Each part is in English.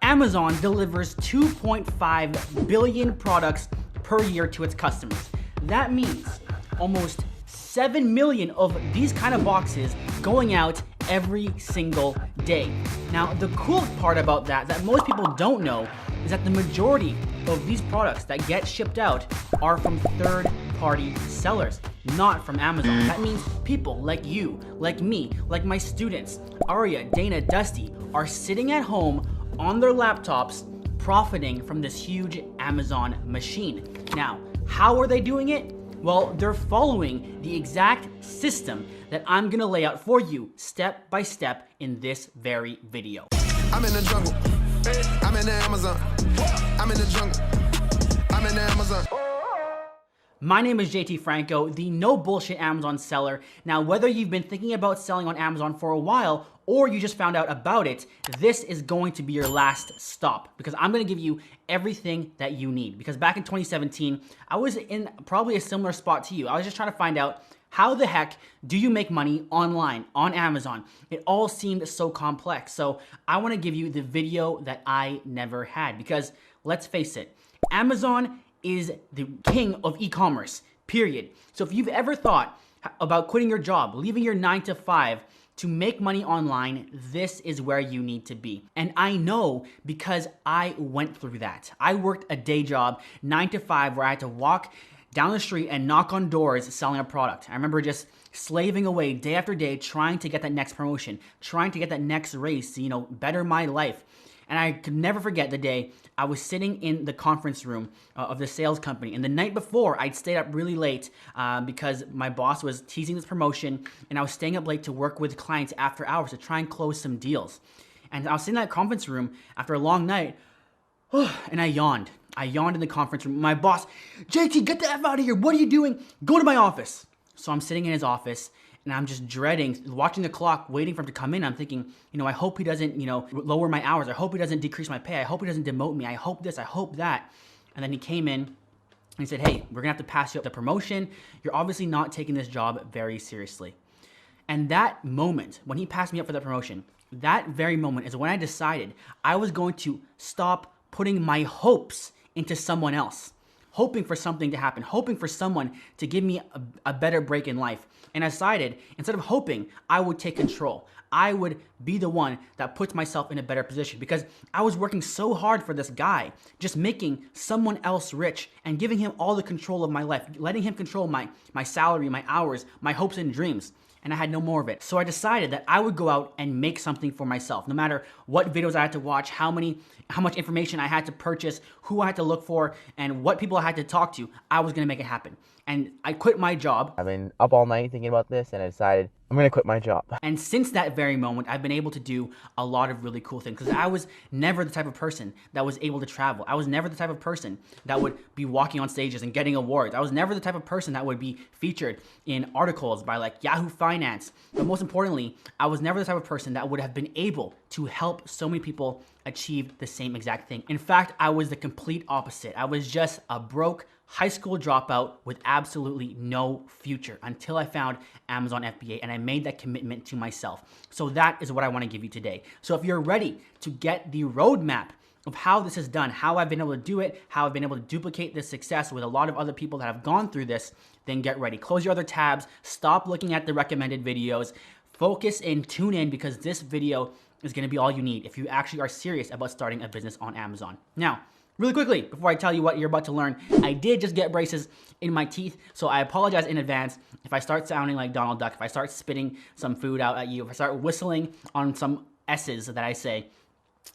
Amazon delivers 2.5 billion products per year to its customers. That means almost 7 million of these kind of boxes going out every single day. Now, the cool part about that most people don't know, is that the majority of these products that get shipped out are from third-party sellers, not from Amazon. That means people like you, like me, like my students, Arya, Dana, Dusty, are sitting at home on their laptops profiting from this huge Amazon machine. Now, how are they doing it? Well, they're following the exact system that I'm gonna lay out for you step by step in this very video. I'm in the jungle. I'm in the Amazon. I'm in the jungle. I'm in the Amazon. My name is JT Franco, the no bullshit Amazon seller. Now, whether you've been thinking about selling on Amazon for a while or you just found out about it, this is going to be your last stop because I'm gonna give you everything that you need. Because back in 2017, I was in probably a similar spot to you. I was just trying to find out how the heck do you make money online, on Amazon? It all seemed so complex. So I wanna give you the video that I never had because let's face it, Amazon is the king of e-commerce, period. So if you've ever thought about quitting your job, leaving your 9 to 5 to make money online, this is where you need to be. And I know because I went through that. I worked a day job, 9 to 5, where I had to walk down the street and knock on doors selling a product. I remember just slaving away day after day, trying to get that next promotion, trying to get that next raise to, better my life. And I could never forget the day I was sitting in the conference room of the sales company. And the night before, I'd stayed up really late because my boss was teasing this promotion and I was staying up late to work with clients after hours to try and close some deals. And I was sitting in that conference room after a long night and I yawned. I yawned in the conference room. My boss, JT, get the F out of here. What are you doing? Go to my office. So I'm sitting in his office and I'm just dreading, watching the clock, waiting for him to come in. I'm thinking, I hope he doesn't, lower my hours. I hope he doesn't decrease my pay. I hope he doesn't demote me. I hope this, I hope that. And then he came in and he said, hey, we're gonna have to pass you up the promotion. You're obviously not taking this job very seriously. And that moment, when he passed me up for that promotion, that very moment is when I decided I was going to stop putting my hopes into someone else, hoping for something to happen, hoping for someone to give me a better break in life. And I decided, instead of hoping, I would take control. I would be the one that puts myself in a better position because I was working so hard for this guy, just making someone else rich and giving him all the control of my life, letting him control my salary, my hours, my hopes and dreams. And I had no more of it. So I decided that I would go out and make something for myself. No matter what videos I had to watch, how much information I had to purchase, who I had to look for, and what people I had to talk to, I was gonna make it happen. And I quit my job. I've been up all night thinking about this and I decided I'm gonna quit my job. And since that very moment, I've been able to do a lot of really cool things because I was never the type of person that was able to travel. I was never the type of person that would be walking on stages and getting awards. I was never the type of person that would be featured in articles by like Yahoo Finance. But most importantly, I was never the type of person that would have been able to help so many people achieve the same exact thing. In fact, I was the complete opposite. I was just a broke high school dropout with absolutely no future until I found Amazon FBA and I made that commitment to myself. So that is what I want to give you today. So if you're ready to get the roadmap of how this is done, how I've been able to do it, how I've been able to duplicate this success with a lot of other people that have gone through this, then get ready. Close your other tabs, stop looking at the recommended videos, focus and tune in because this video is going to be all you need if you actually are serious about starting a business on Amazon. Now, really quickly, before I tell you what you're about to learn, I did just get braces in my teeth, so I apologize in advance if I start sounding like Donald Duck, if I start spitting some food out at you, if I start whistling on some S's that I say.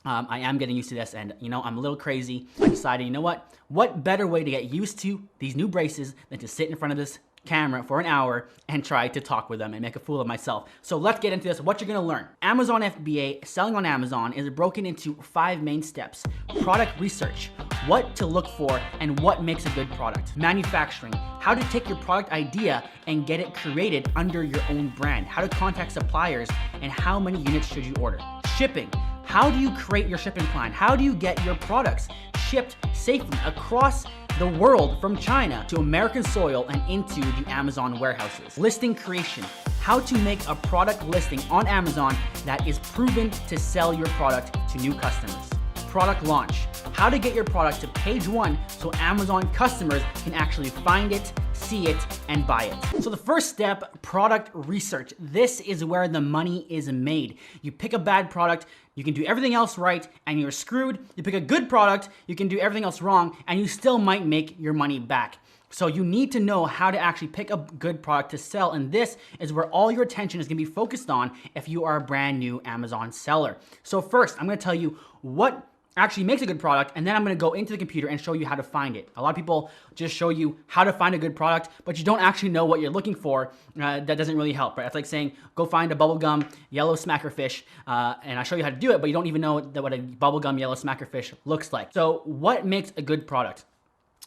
I am getting used to this and, I'm a little crazy. I decided, what better way to get used to these new braces than to sit in front of this camera for an hour and try to talk with them and make a fool of myself. So let's get into this, what you're gonna learn. Amazon FBA, selling on Amazon, is broken into 5 main steps. Product research, what to look for and what makes a good product. Manufacturing, how to take your product idea and get it created under your own brand. How to contact suppliers and how many units should you order. Shipping, how do you create your shipping plan? How do you get your products shipped safely across the world from China to American soil and into the Amazon warehouses? Listing creation, how to make a product listing on Amazon that is proven to sell your product to new customers. product launch. How to get your product to page 1 so Amazon customers can actually find it, see it, and buy it. So the first step, product research. This is where the money is made. You pick a bad product, you can do everything else right, and you're screwed. You pick a good product, you can do everything else wrong, and you still might make your money back. So you need to know how to actually pick a good product to sell, and this is where all your attention is gonna be focused on if you are a brand new Amazon seller. So first, I'm gonna tell you what actually makes a good product, and then I'm gonna go into the computer and show you how to find it. A lot of people just show you how to find a good product, but you don't actually know what you're looking for. That doesn't really help, right? It's like saying, go find a bubblegum yellow smacker fish, and I show you how to do it, but you don't even know what a bubblegum yellow smacker fish looks like. So what makes a good product?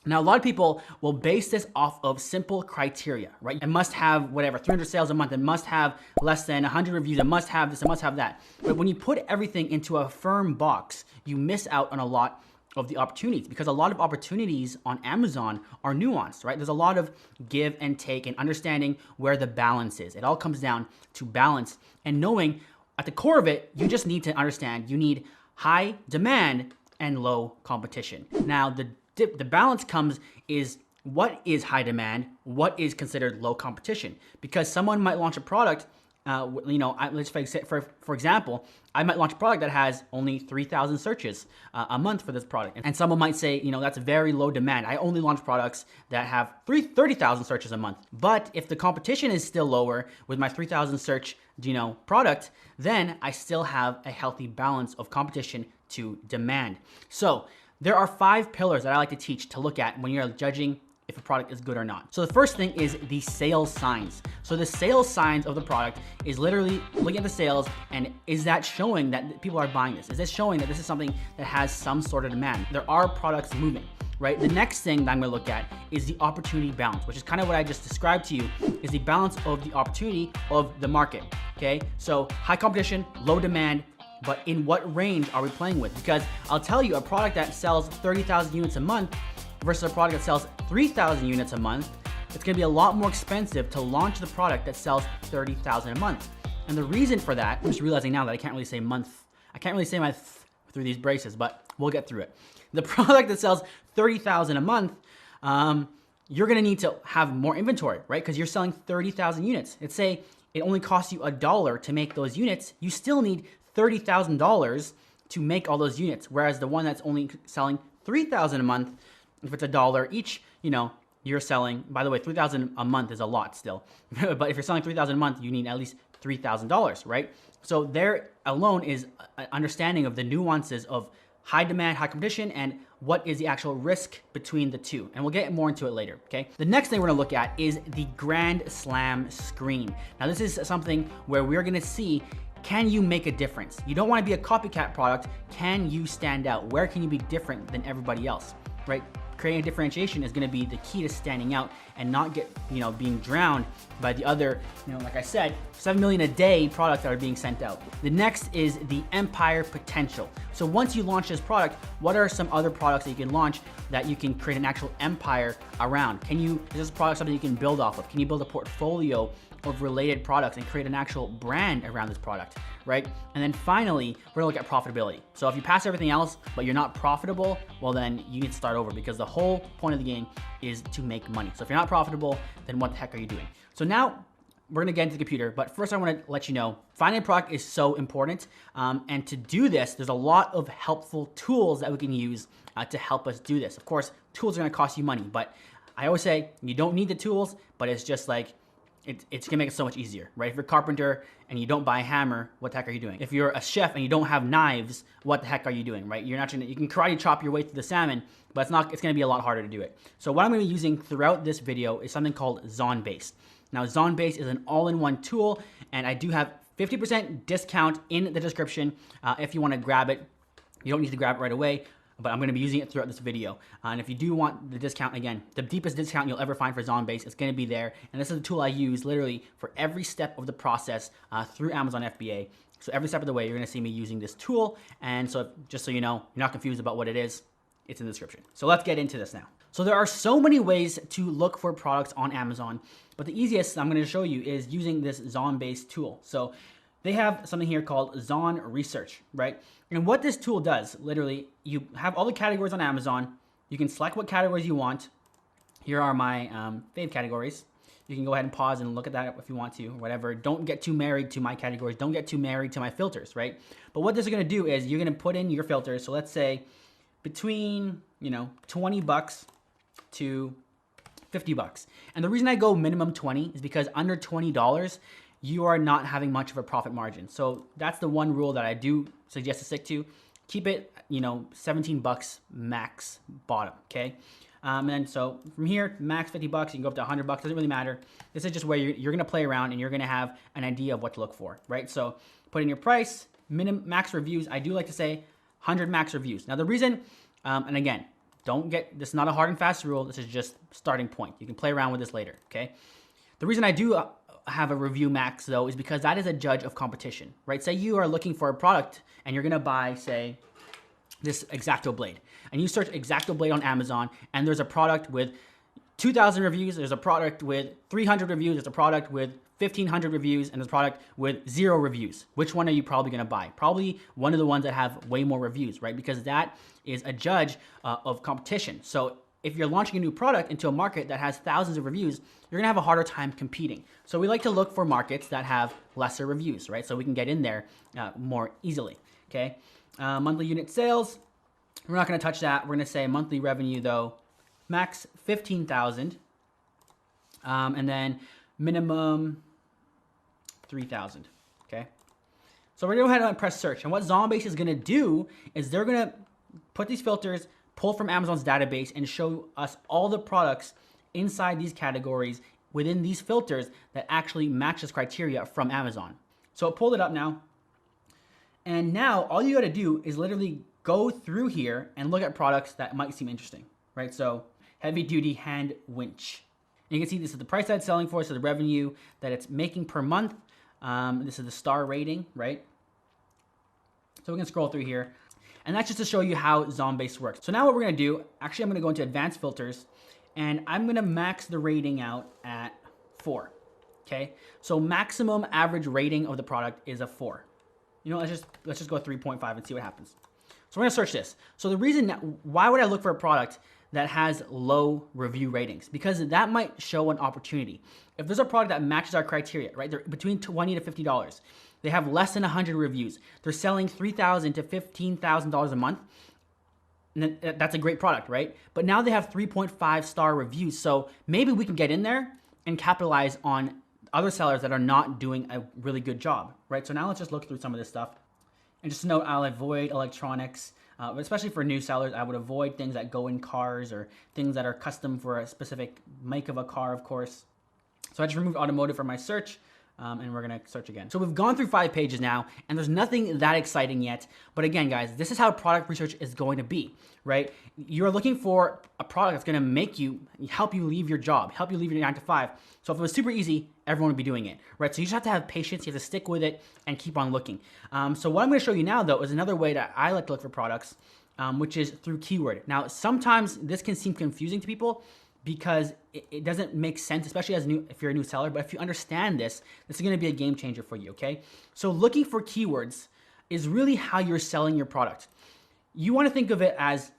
Now, a lot of people will base this off of simple criteria, right? It must have whatever, 300 sales a month. It must have less than 100 reviews. It must have this, it must have that. But when you put everything into a firm box, you miss out on a lot of the opportunities, because a lot of opportunities on Amazon are nuanced, right? There's a lot of give and take and understanding where the balance is. It all comes down to balance and knowing at the core of it, you just need to understand you need high demand and low competition. Now, the balance comes is what is high demand, what is considered low competition, because someone might launch a product. Let's say for example, I might launch a product that has only 3,000 searches a month for this product, and someone might say, that's very low demand. I only launch products that have 30,000 searches a month. But if the competition is still lower with my 3,000 search, product, then I still have a healthy balance of competition to demand. So there are 5 pillars that I like to teach to look at when you're judging if a product is good or not. So the first thing is the sales signs. So the sales signs of the product is literally looking at the sales, and is that showing that people are buying this? Is this showing that this is something that has some sort of demand? There are products moving, right? The next thing that I'm gonna look at is the opportunity balance, which is kind of what I just described to you, is the balance of the opportunity of the market, okay? So high competition, low demand, but in what range are we playing with? Because I'll tell you, a product that sells 30,000 units a month versus a product that sells 3,000 units a month, it's gonna be a lot more expensive to launch the product that sells 30,000 a month. And the reason for that, I'm just realizing now that I can't really say month. I can't really say my through these braces, but we'll get through it. The product that sells 30,000 a month, you're gonna need to have more inventory, right? Because you're selling 30,000 units. Let's say it only costs you $1 to make those units. You still need $30,000 to make all those units. Whereas the one that's only selling 3,000 a month, if it's $1 each, you're selling, by the way, 3,000 a month is a lot still. But if you're selling 3,000 a month, you need at least $3,000, right? So there alone is an understanding of the nuances of high demand, high competition, and what is the actual risk between the two. And we'll get more into it later, okay? The next thing we're gonna look at is the Grand Slam screen. Now this is something where we're gonna see, can you make a difference? You don't wanna be a copycat product. Can you stand out? Where can you be different than everybody else, right? Creating a differentiation is gonna be the key to standing out and not get, being drowned by the other, like I said, 7 million a day products that are being sent out. The next is the empire potential. So once you launch this product, what are some other products that you can launch that you can create an actual empire around? Is this product something you can build off of? Can you build a portfolio of related products and create an actual brand around this product, right? And then finally, we're gonna look at profitability. So if you pass everything else, but you're not profitable, well then you need to start over, because the whole point of the game is to make money. So if you're not profitable, then what the heck are you doing? So now we're gonna get into the computer, but first I wanna let you know, finding a product is so important. And to do this, there's a lot of helpful tools that we can use to help us do this. Of course, tools are gonna cost you money, but I always say you don't need the tools, but it's just like, it's gonna make it so much easier, right? If you're a carpenter and you don't buy a hammer, what the heck are you doing? If you're a chef and you don't have knives, what the heck are you doing, right? You can karate chop your way through the salmon, but it's gonna be a lot harder to do it. So what I'm gonna be using throughout this video is something called ZonBase. Now ZonBase is an all-in-one tool, and I do have 50% discount in the description if you wanna grab it. You don't need to grab it right away, but I'm gonna be using it throughout this video. And if you do want the discount, again, the deepest discount you'll ever find for ZonBase, it's gonna be there. And this is a tool I use literally for every step of the process through Amazon FBA. So every step of the way, you're gonna see me using this tool. And so just so you know, you're not confused about what it is, it's in the description. So let's get into this now. So there are so many ways to look for products on Amazon, but the easiest I'm gonna show you is using this ZonBase tool. So they have something here called Zon Research, right? And what this tool does, literally, you have all the categories on Amazon. You can select what categories you want. Here are my fave categories. You can go ahead and pause and look at that if you want to, or whatever. Don't get too married to my categories. Don't get too married to my filters, right? But what this is gonna do is you're gonna put in your filters. So let's say between, you know, 20 bucks to 50 bucks. And the reason I go minimum 20 is because under $20, you are not having much of a profit margin. So that's the one rule that I do suggest to stick to. Keep it, you know, 17 bucks max bottom, okay? And so from here, max 50 bucks, you can go up to 100 bucks, doesn't really matter. This is just where you're gonna play around and you're gonna have an idea of what to look for, right? So put in your price, max reviews. I do like to say 100 max reviews. Now the reason, and again, this is not a hard and fast rule, this is just starting point. You can play around with this later, okay? The reason I do have a review max though is because that is a judge of competition, right? Say you are looking for a product and you're gonna buy, say, this X-Acto blade, and you search X-Acto blade on Amazon, and there's a product with 2,000 reviews, there's a product with 300 reviews, there's a product with 1,500 reviews, and there's a product with 0 reviews. Which one are you probably gonna buy? Probably one of the ones that have way more reviews, right? Because that is a judge of competition. So if you're launching a new product into a market that has thousands of reviews, you're gonna have a harder time competing. So we like to look for markets that have lesser reviews, right? So we can get in there more easily, okay? Monthly unit sales, we're not gonna touch that. We're gonna say monthly revenue though, max 15,000, and then minimum 3,000, okay? So we're gonna go ahead and press search. And what Zonbase is gonna do is they're gonna put these filters, pull from Amazon's database and show us all the products inside these categories within these filters that actually match this criteria from Amazon. So it pulled it up now. And now all you gotta do is literally go through here and look at products that might seem interesting, right? So heavy duty hand winch. And you can see this is the price that it's selling for, so the revenue that it's making per month. This is the star rating, right? So we can scroll through here. And that's just to show you how Zonbase works. So now what we're gonna do, actually I'm gonna go into advanced filters and I'm gonna max the rating out at 4, okay? So maximum average rating of the product is a 4. You know, let's just go 3.5 and see what happens. So we're gonna search this. So the reason, why would I look for a product that has low review ratings? Because that might show an opportunity. If there's a product that matches our criteria, right? They're between $20 to $50. They have less than 100 reviews. They're selling $3,000 to $15,000 a month. And that's a great product, right? But now they have 3.5 star reviews. So maybe we can get in there and capitalize on other sellers that are not doing a really good job, right? So now let's just look through some of this stuff. And just note, I'll avoid electronics, especially for new sellers. I would avoid things that go in cars or things that are custom for a specific make of a car, of course. So I just removed automotive from my search. And we're gonna search again. So we've gone through 5 pages now, and there's nothing that exciting yet. But again, guys, this is how product research is going to be, right? You're looking for a product that's gonna help you leave your job, help you leave your 9 to 5. So if it was super easy, everyone would be doing it, right? So you just have to have patience, you have to stick with it, and keep on looking. So what I'm gonna show you now, though, is another way that I like to look for products, which is through keyword. Now, sometimes this can seem confusing to people, because it doesn't make sense, especially if you're a new seller. But if you understand this is gonna be a game changer for you, okay? So looking for keywords is really how you're selling your product. You wanna think of it as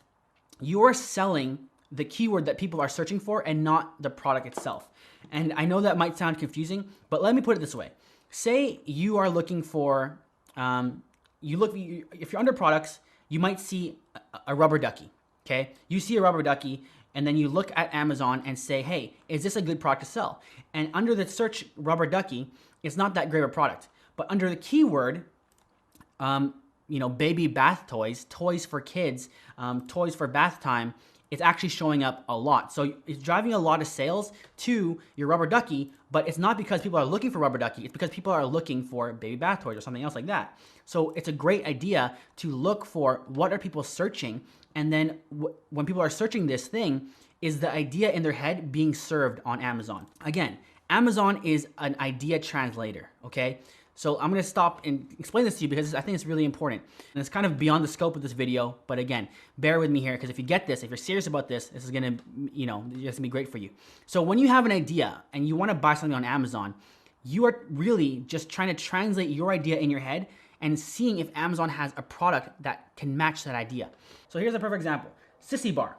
you're selling the keyword that people are searching for and not the product itself. And I know that might sound confusing, but let me put it this way. Say you are looking for, if you're under products, you might see a rubber ducky, okay? You see a rubber ducky, and then you look at Amazon and say, hey, is this a good product to sell? And under the search rubber ducky, it's not that great of a product. But under the keyword, baby bath toys, toys for kids, toys for bath time, it's actually showing up a lot. So it's driving a lot of sales to your rubber ducky, but it's not because people are looking for rubber ducky, it's because people are looking for baby bath toys or something else like that. So it's a great idea to look for what are people searching, and then when people are searching this thing, is the idea in their head being served on Amazon? Again, Amazon is an idea translator, okay? So I'm gonna stop and explain this to you because I think it's really important. And it's kind of beyond the scope of this video, but again, bear with me here, because if you get this, if you're serious about this, this is gonna, it's gonna be great for you. So when you have an idea and you wanna buy something on Amazon, you are really just trying to translate your idea in your head and seeing if Amazon has a product that can match that idea. So here's a perfect example, Sissy Bar.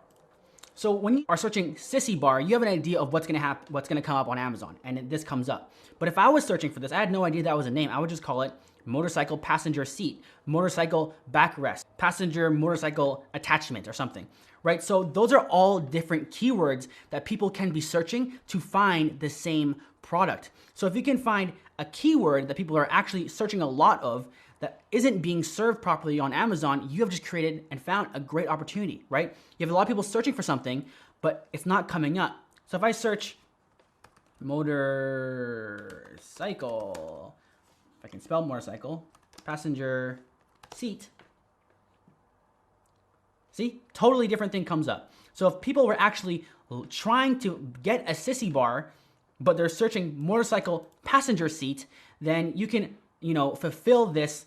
So when you are searching Sissy Bar, you have an idea of what's gonna come up on Amazon, and this comes up. But if I was searching for this, I had no idea that was a name. I would just call it motorcycle passenger seat, motorcycle backrest, passenger motorcycle attachment or something, right? So those are all different keywords that people can be searching to find the same product. So if you can find a keyword that people are actually searching a lot of that isn't being served properly on Amazon, you have just created and found a great opportunity, right? You have a lot of people searching for something, but it's not coming up. So if I search motorcycle, if I can spell motorcycle, passenger seat, see, totally different thing comes up. So if people were actually trying to get a Sissy Bar, but they're searching motorcycle passenger seat, then you can, fulfill this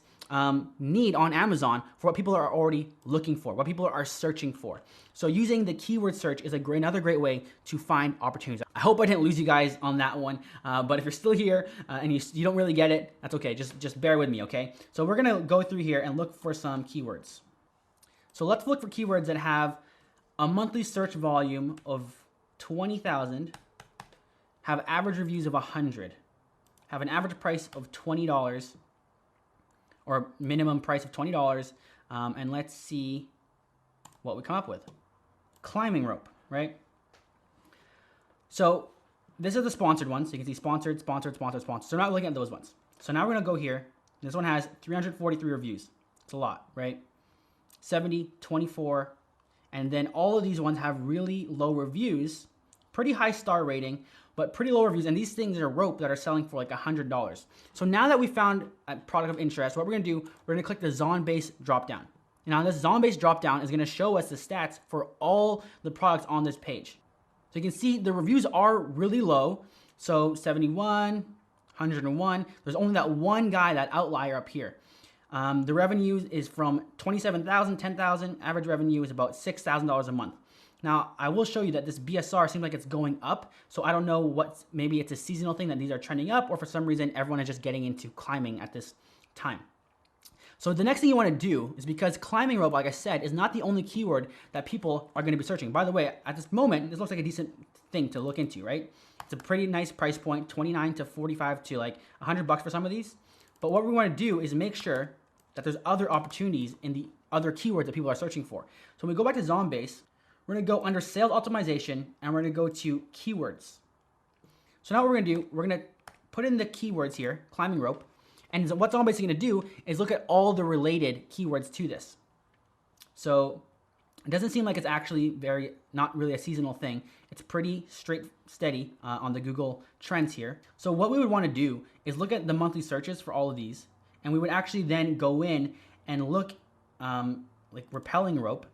need on Amazon for what people are already looking for, what people are searching for. So using the keyword search is another great way to find opportunities. I hope I didn't lose you guys on that one, but if you're still here and you don't really get it, that's okay. Just bear with me, okay? So we're gonna go through here and look for some keywords. So let's look for keywords that have a monthly search volume of 20,000, have average reviews of 100, have an average price of $20, or minimum price of $20, and let's see what we come up with. Climbing rope, right? So this is the sponsored one, so you can see sponsored, sponsored, sponsored, sponsored. So we're not looking at those ones. So now we're gonna go here. This one has 343 reviews. It's a lot, right? 70, 24, and then all of these ones have really low reviews, pretty high star rating, but pretty low reviews, and these things are rope that are selling for like $100. So now that we found a product of interest, what we're gonna do, we're gonna click the Zonbase dropdown. Now this Zonbase dropdown is gonna show us the stats for all the products on this page. So you can see the reviews are really low. So 71, 101, there's only that one guy, that outlier up here. The revenue is from 27,000, 10,000, average revenue is about $6,000 a month. Now, I will show you that this BSR seems like it's going up, so I don't know maybe it's a seasonal thing that these are trending up, or for some reason everyone is just getting into climbing at this time. So the next thing you want to do is, because climbing rope, like I said, is not the only keyword that people are going to be searching. By the way, at this moment, this looks like a decent thing to look into, right? It's a pretty nice price point, 29 to 45 to like $100 for some of these. But what we want to do is make sure that there's other opportunities in the other keywords that people are searching for. So when we go back to Zonbase, we're gonna go under sales optimization and we're gonna go to keywords. So now what we're gonna do, we're gonna put in the keywords here, climbing rope, and what Zonbase is gonna do is look at all the related keywords to this. So it doesn't seem like it's actually not really a seasonal thing. It's pretty steady on the Google Trends here. So what we would wanna do is look at the monthly searches for all of these, and we would actually then go in and look like rappelling rope.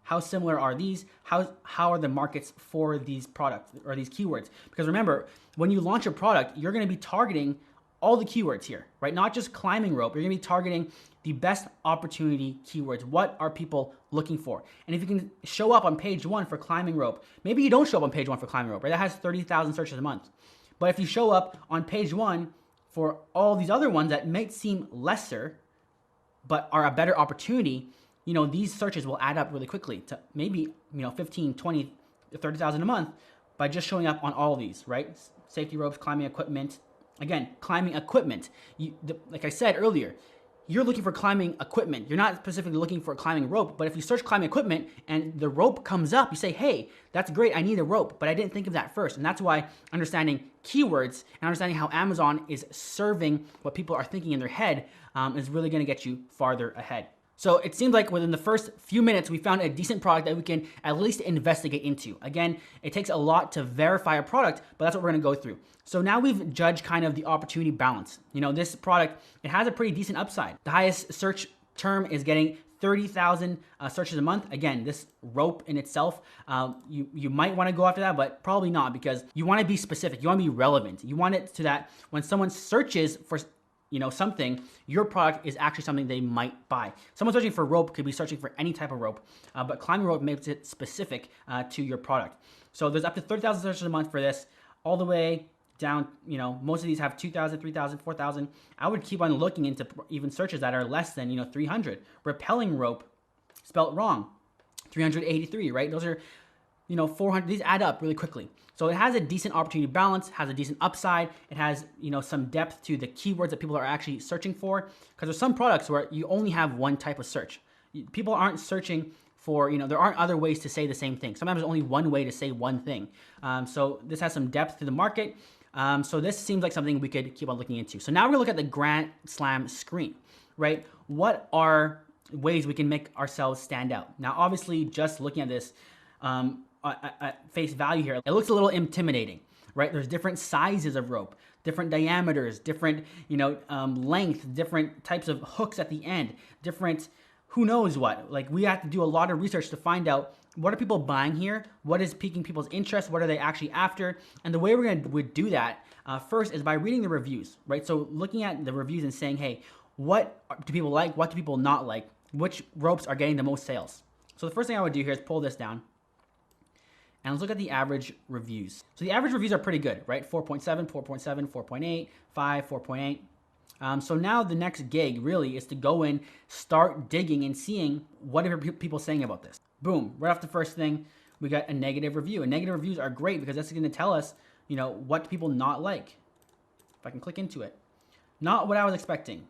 How similar are these? How are the markets for these products or these keywords? Because remember, when you launch a product, you're gonna be targeting all the keywords here, right? Not just climbing rope, you're gonna be targeting the best opportunity keywords. What are people looking for? And if you can show up on page one for climbing rope, maybe you don't show up on page one for climbing rope, right? That has 30,000 searches a month. But if you show up on page one for all these other ones that might seem lesser, but are a better opportunity, these searches will add up really quickly to maybe, 15, 20, 30,000 a month by just showing up on all these, right? Safety ropes, climbing equipment. Again, climbing equipment. Like I said earlier, you're looking for climbing equipment. You're not specifically looking for climbing rope, but if you search climbing equipment and the rope comes up, you say, hey, that's great, I need a rope, but I didn't think of that first. And that's why understanding keywords and understanding how Amazon is serving what people are thinking in their head is really gonna get you farther ahead. So it seems like within the first few minutes, we found a decent product that we can at least investigate into. Again, it takes a lot to verify a product, but that's what we're gonna go through. So now we've judged kind of the opportunity balance. This product, it has a pretty decent upside. The highest search term is getting 30,000 searches a month. Again, this rope in itself, you might wanna go after that, but probably not, because you wanna be specific, you wanna be relevant. You want it to that when someone searches for something, your product is actually something they might buy. Someone searching for rope could be searching for any type of rope, but climbing rope makes it specific to your product. So there's up to 30,000 searches a month for this, all the way down, you know, most of these have 2,000, 3,000, 4,000. I would keep on looking into even searches that are less than, you know, 300. Repelling rope, spelt wrong, 383, right? Those are, you know, 400. These add up really quickly. So it has a decent opportunity balance, has a decent upside. It has, you know, some depth to the keywords that people are actually searching for. Because there's some products where you only have one type of search. People aren't searching for, you know, there aren't other ways to say the same thing. Sometimes there's only one way to say one thing. So this has some depth to the market. So this seems like something we could keep on looking into. So now we're gonna look at the Grand Slam screen, right? What are ways we can make ourselves stand out? Now, obviously, just looking at this at face value here, it looks a little intimidating, right? There's different sizes of rope, different diameters, different, you know, length, different types of hooks at the end, different, who knows what. Like, we have to do a lot of research to find out what are people buying here, what is piquing people's interest, what are they actually after. And the way would do that first is by reading the reviews, right? So looking at the reviews and saying, hey, what do people like, what do people not like, which ropes are getting the most sales. So the first thing I would do here is pull this down and let's look at the average reviews. So the average reviews are pretty good, right? 4.7, 4.7, 4.8, 5, 4.8. So now the next gig really is to go in, start digging and seeing what are people saying about this. Boom, right off the first thing, we got a negative review. And negative reviews are great because that's gonna tell us, you know, what people not like. If I can click into it. Not what I was expecting.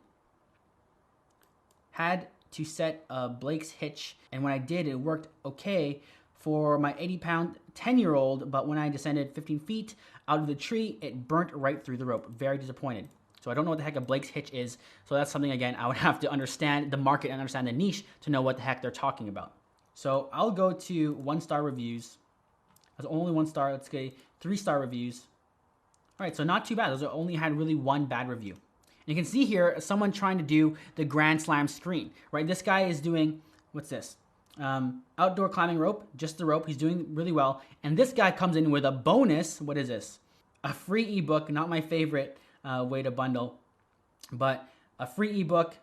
Had to set Blake's hitch, and when I did, it worked okay for my 80-pound 10-year-old, but when I descended 15 feet out of the tree, it burnt right through the rope. Very disappointed. So I don't know what the heck a Blake's hitch is. So that's something, again, I would have to understand the market and understand the niche to know what the heck they're talking about. So I'll go to 1-star reviews. That's only 1 star. Let's get 3-star reviews. All right, so not too bad. Those only had really 1 bad review. And you can see here someone trying to do the Grand Slam screen, right? This guy is doing, what's this? Outdoor climbing rope, just the rope. He's doing really well. And this guy comes in with a bonus. What is this? A free ebook, not my favorite way to bundle, but a free ebook,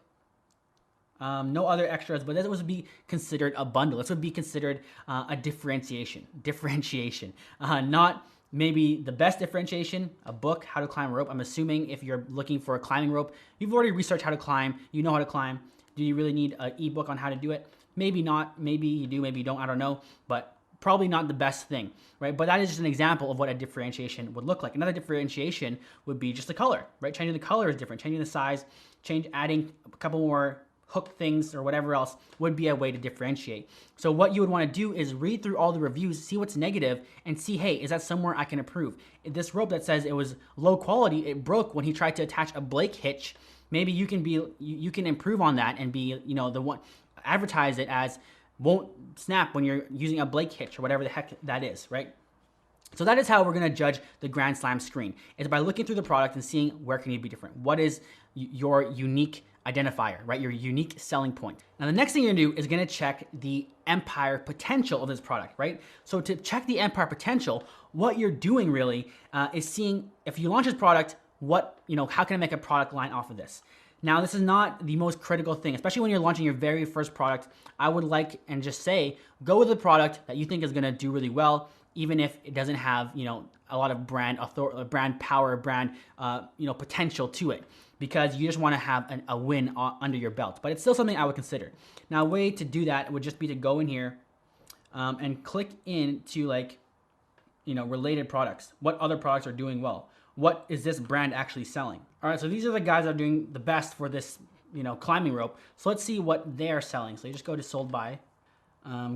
no other extras, but this would be considered a bundle. This would be considered a differentiation, not maybe the best differentiation, a book, how to climb a rope. I'm assuming if you're looking for a climbing rope, you've already researched how to climb, you know how to climb. Do you really need an ebook on how to do it? Maybe not, maybe you do, maybe you don't, I don't know, but probably not the best thing, right? But that is just an example of what a differentiation would look like. Another differentiation would be just the color, right? Changing the color is different, changing the size, adding a couple more hook things or whatever else would be a way to differentiate. So what you would want to do is read through all the reviews, see what's negative, and see, hey, is that somewhere I can improve? This rope that says it was low quality, it broke when he tried to attach a Blake hitch. Maybe you can improve on that and be, you know, the one, advertise it as won't snap when you're using a Blake hitch or whatever the heck that is, right? So that is how we're gonna judge the Grand Slam screen, is by looking through the product and seeing where can you be different. What is your unique identifier, right? Your unique selling point. Now the next thing you're gonna do is gonna check the empire potential of this product, right? So to check the empire potential, what you're doing really is seeing if you launch this product, how can I make a product line off of this? Now, this is not the most critical thing, especially when you're launching your very first product. I would like and just say, go with a product that you think is gonna do really well, even if it doesn't have, you know, a lot of brand power, potential to it, because you just wanna have a win under your belt. But it's still something I would consider. Now, a way to do that would just be to go in here and click into related products. What other products are doing well? What is this brand actually selling? All right, so these are the guys that are doing the best for this, climbing rope. So let's see what they're selling. So you just go to sold by,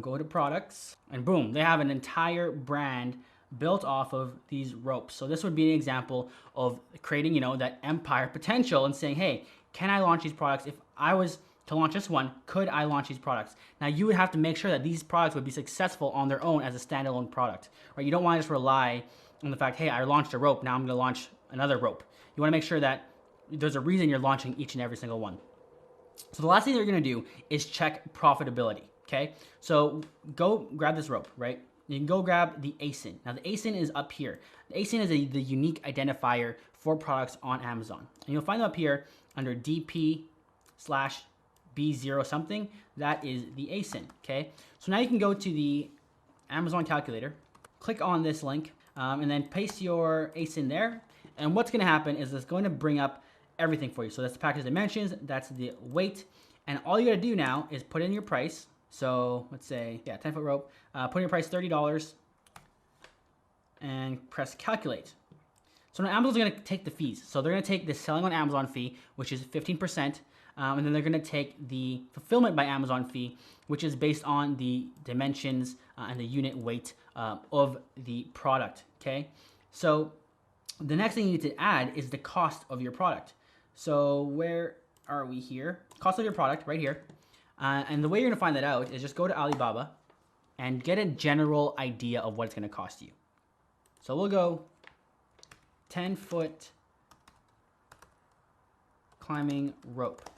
go to products, and boom, they have an entire brand built off of these ropes. So this would be an example of creating, that empire potential and saying, hey, can I launch these products? If I was to launch this one, could I launch these products? Now you would have to make sure that these products would be successful on their own as a standalone product, right? You don't want to just rely on the fact, hey, I launched a rope, now I'm gonna launch another rope. You wanna make sure that there's a reason you're launching each and every single one. So the last thing you're gonna do is check profitability, okay? So go grab this rope, right? You can go grab the ASIN. Now the ASIN is up here. The ASIN is the unique identifier for products on Amazon. And you'll find them up here under DP/B0 something. That is the ASIN, okay? So now you can go to the Amazon calculator, click on this link, and then paste your ASIN there, And what's gonna happen is it's going to bring up everything for you. So that's the package dimensions, that's the weight, and all you gotta do now is put in your price. So let's say, yeah, 10-foot rope, put in your price $30 and press calculate. So now Amazon's gonna take the fees. So they're gonna take the selling on Amazon fee, which is 15%, and then they're gonna take the fulfillment by Amazon fee, which is based on the dimensions and the unit weight of the product, okay? So the next thing you need to add is the cost of your product. So where are we here? Cost of your product, right here. And the way you're gonna find that out is just go to Alibaba and get a general idea of what it's gonna cost you. So we'll go 10-foot climbing rope.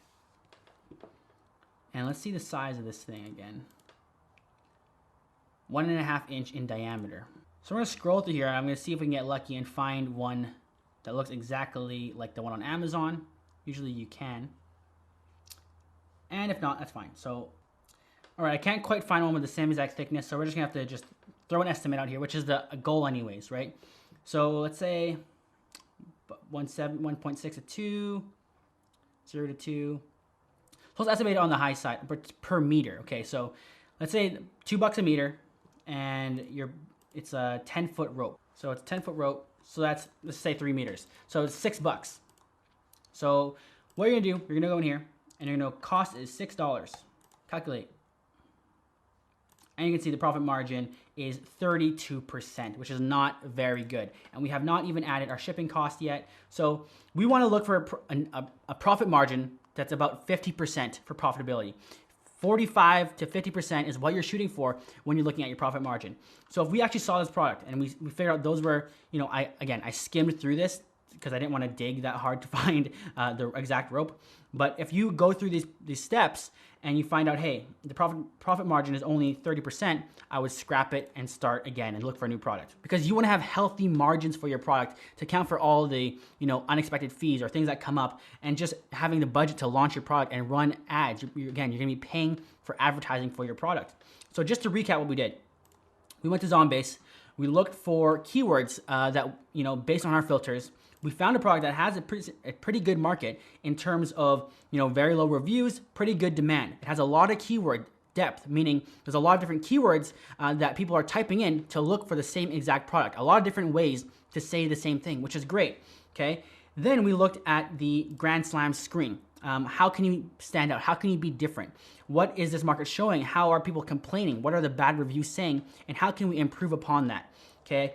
And let's see the size of this thing again. 1.5 inch in diameter. So we're gonna scroll through here and I'm gonna see if we can get lucky and find one that looks exactly like the one on Amazon. Usually you can. And if not, that's fine. So, all right, I can't quite find one with the same exact thickness, so we're just gonna have to just throw an estimate out here, which is the goal anyways, right? So let's say 1.6 to 2, 0 to 2. So let's estimate it on the high side per meter. Okay, so let's say $2 a meter, and it's a 10-foot rope. So it's a 10-foot rope. So that's, let's say 3 meters. So it's $6. So what you're gonna do, you're gonna go in here, and you're gonna know cost is $6. Calculate. And you can see the profit margin is 32%, which is not very good. And we have not even added our shipping cost yet. So we wanna look for a profit margin that's about 50% for profitability. 45 to 50% is what you're shooting for when you're looking at your profit margin. So if we actually saw this product and we figured out those were, you know, I skimmed through this because I didn't want to dig that hard to find the exact rope. But if you go through these steps and you find out, hey, the profit margin is only 30%, I would scrap it and start again and look for a new product. Because you want to have healthy margins for your product to account for all the, you know, unexpected fees or things that come up, and just having the budget to launch your product and run ads. Again, you're going to be paying for advertising for your product. So just to recap what we did, we went to Zonbase, we looked for keywords that, you know, based on our filters. We found a product that has a pretty good market in terms of, you know, very low reviews, pretty good demand. It has a lot of keyword depth, meaning there's a lot of different keywords that people are typing in to look for the same exact product. A lot of different ways to say the same thing, which is great, okay? Then we looked at the Grand Slam screen. How can you stand out? How can you be different? What is this market showing? How are people complaining? What are the bad reviews saying? And how can we improve upon that, okay?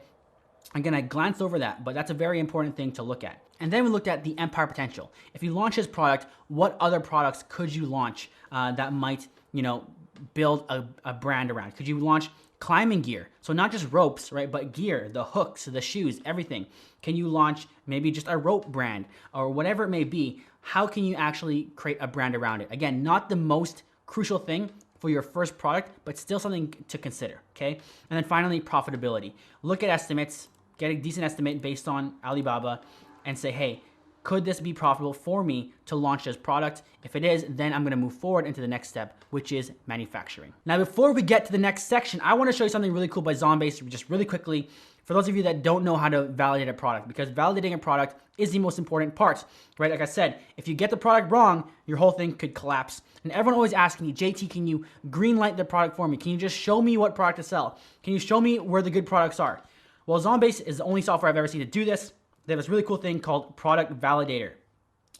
Again, I glanced over that, but that's a very important thing to look at. And then we looked at the empire potential. If you launch this product, what other products could you launch that might, you know, build a brand around? Could you launch climbing gear? So not just ropes, right, but gear, the hooks, the shoes, everything. Can you launch maybe just a rope brand or whatever it may be? How can you actually create a brand around it? Again, not the most crucial thing for your first product, but still something to consider, okay? And then finally, profitability. Look at estimates, get a decent estimate based on Alibaba, and say, hey, could this be profitable for me to launch this product? If it is, then I'm gonna move forward into the next step, which is manufacturing. Now, before we get to the next section, I wanna show you something really cool by Zonbase, just really quickly, for those of you that don't know how to validate a product, because validating a product is the most important part, right? Like I said, if you get the product wrong, your whole thing could collapse. And everyone always asks me, JT, can you green light the product for me? Can you just show me what product to sell? Can you show me where the good products are? Well, Zonbase is the only software I've ever seen to do this. They have this really cool thing called Product Validator.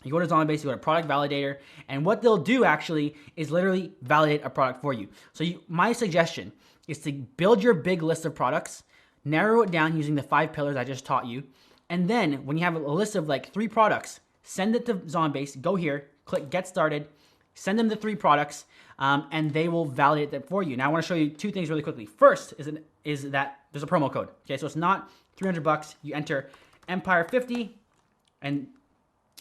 You go to Zonbase, you go to Product Validator, and what they'll do actually is literally validate a product for you. So my suggestion is to build your big list of products, narrow it down using the 5 pillars I just taught you, and then when you have a list of like 3 products, send it to Zonbase, go here, click Get Started, send them the 3 products, and they will validate that for you. Now I wanna show you 2 things really quickly. First is that there's a promo code, okay? So it's not $300, you enter Empire 50, and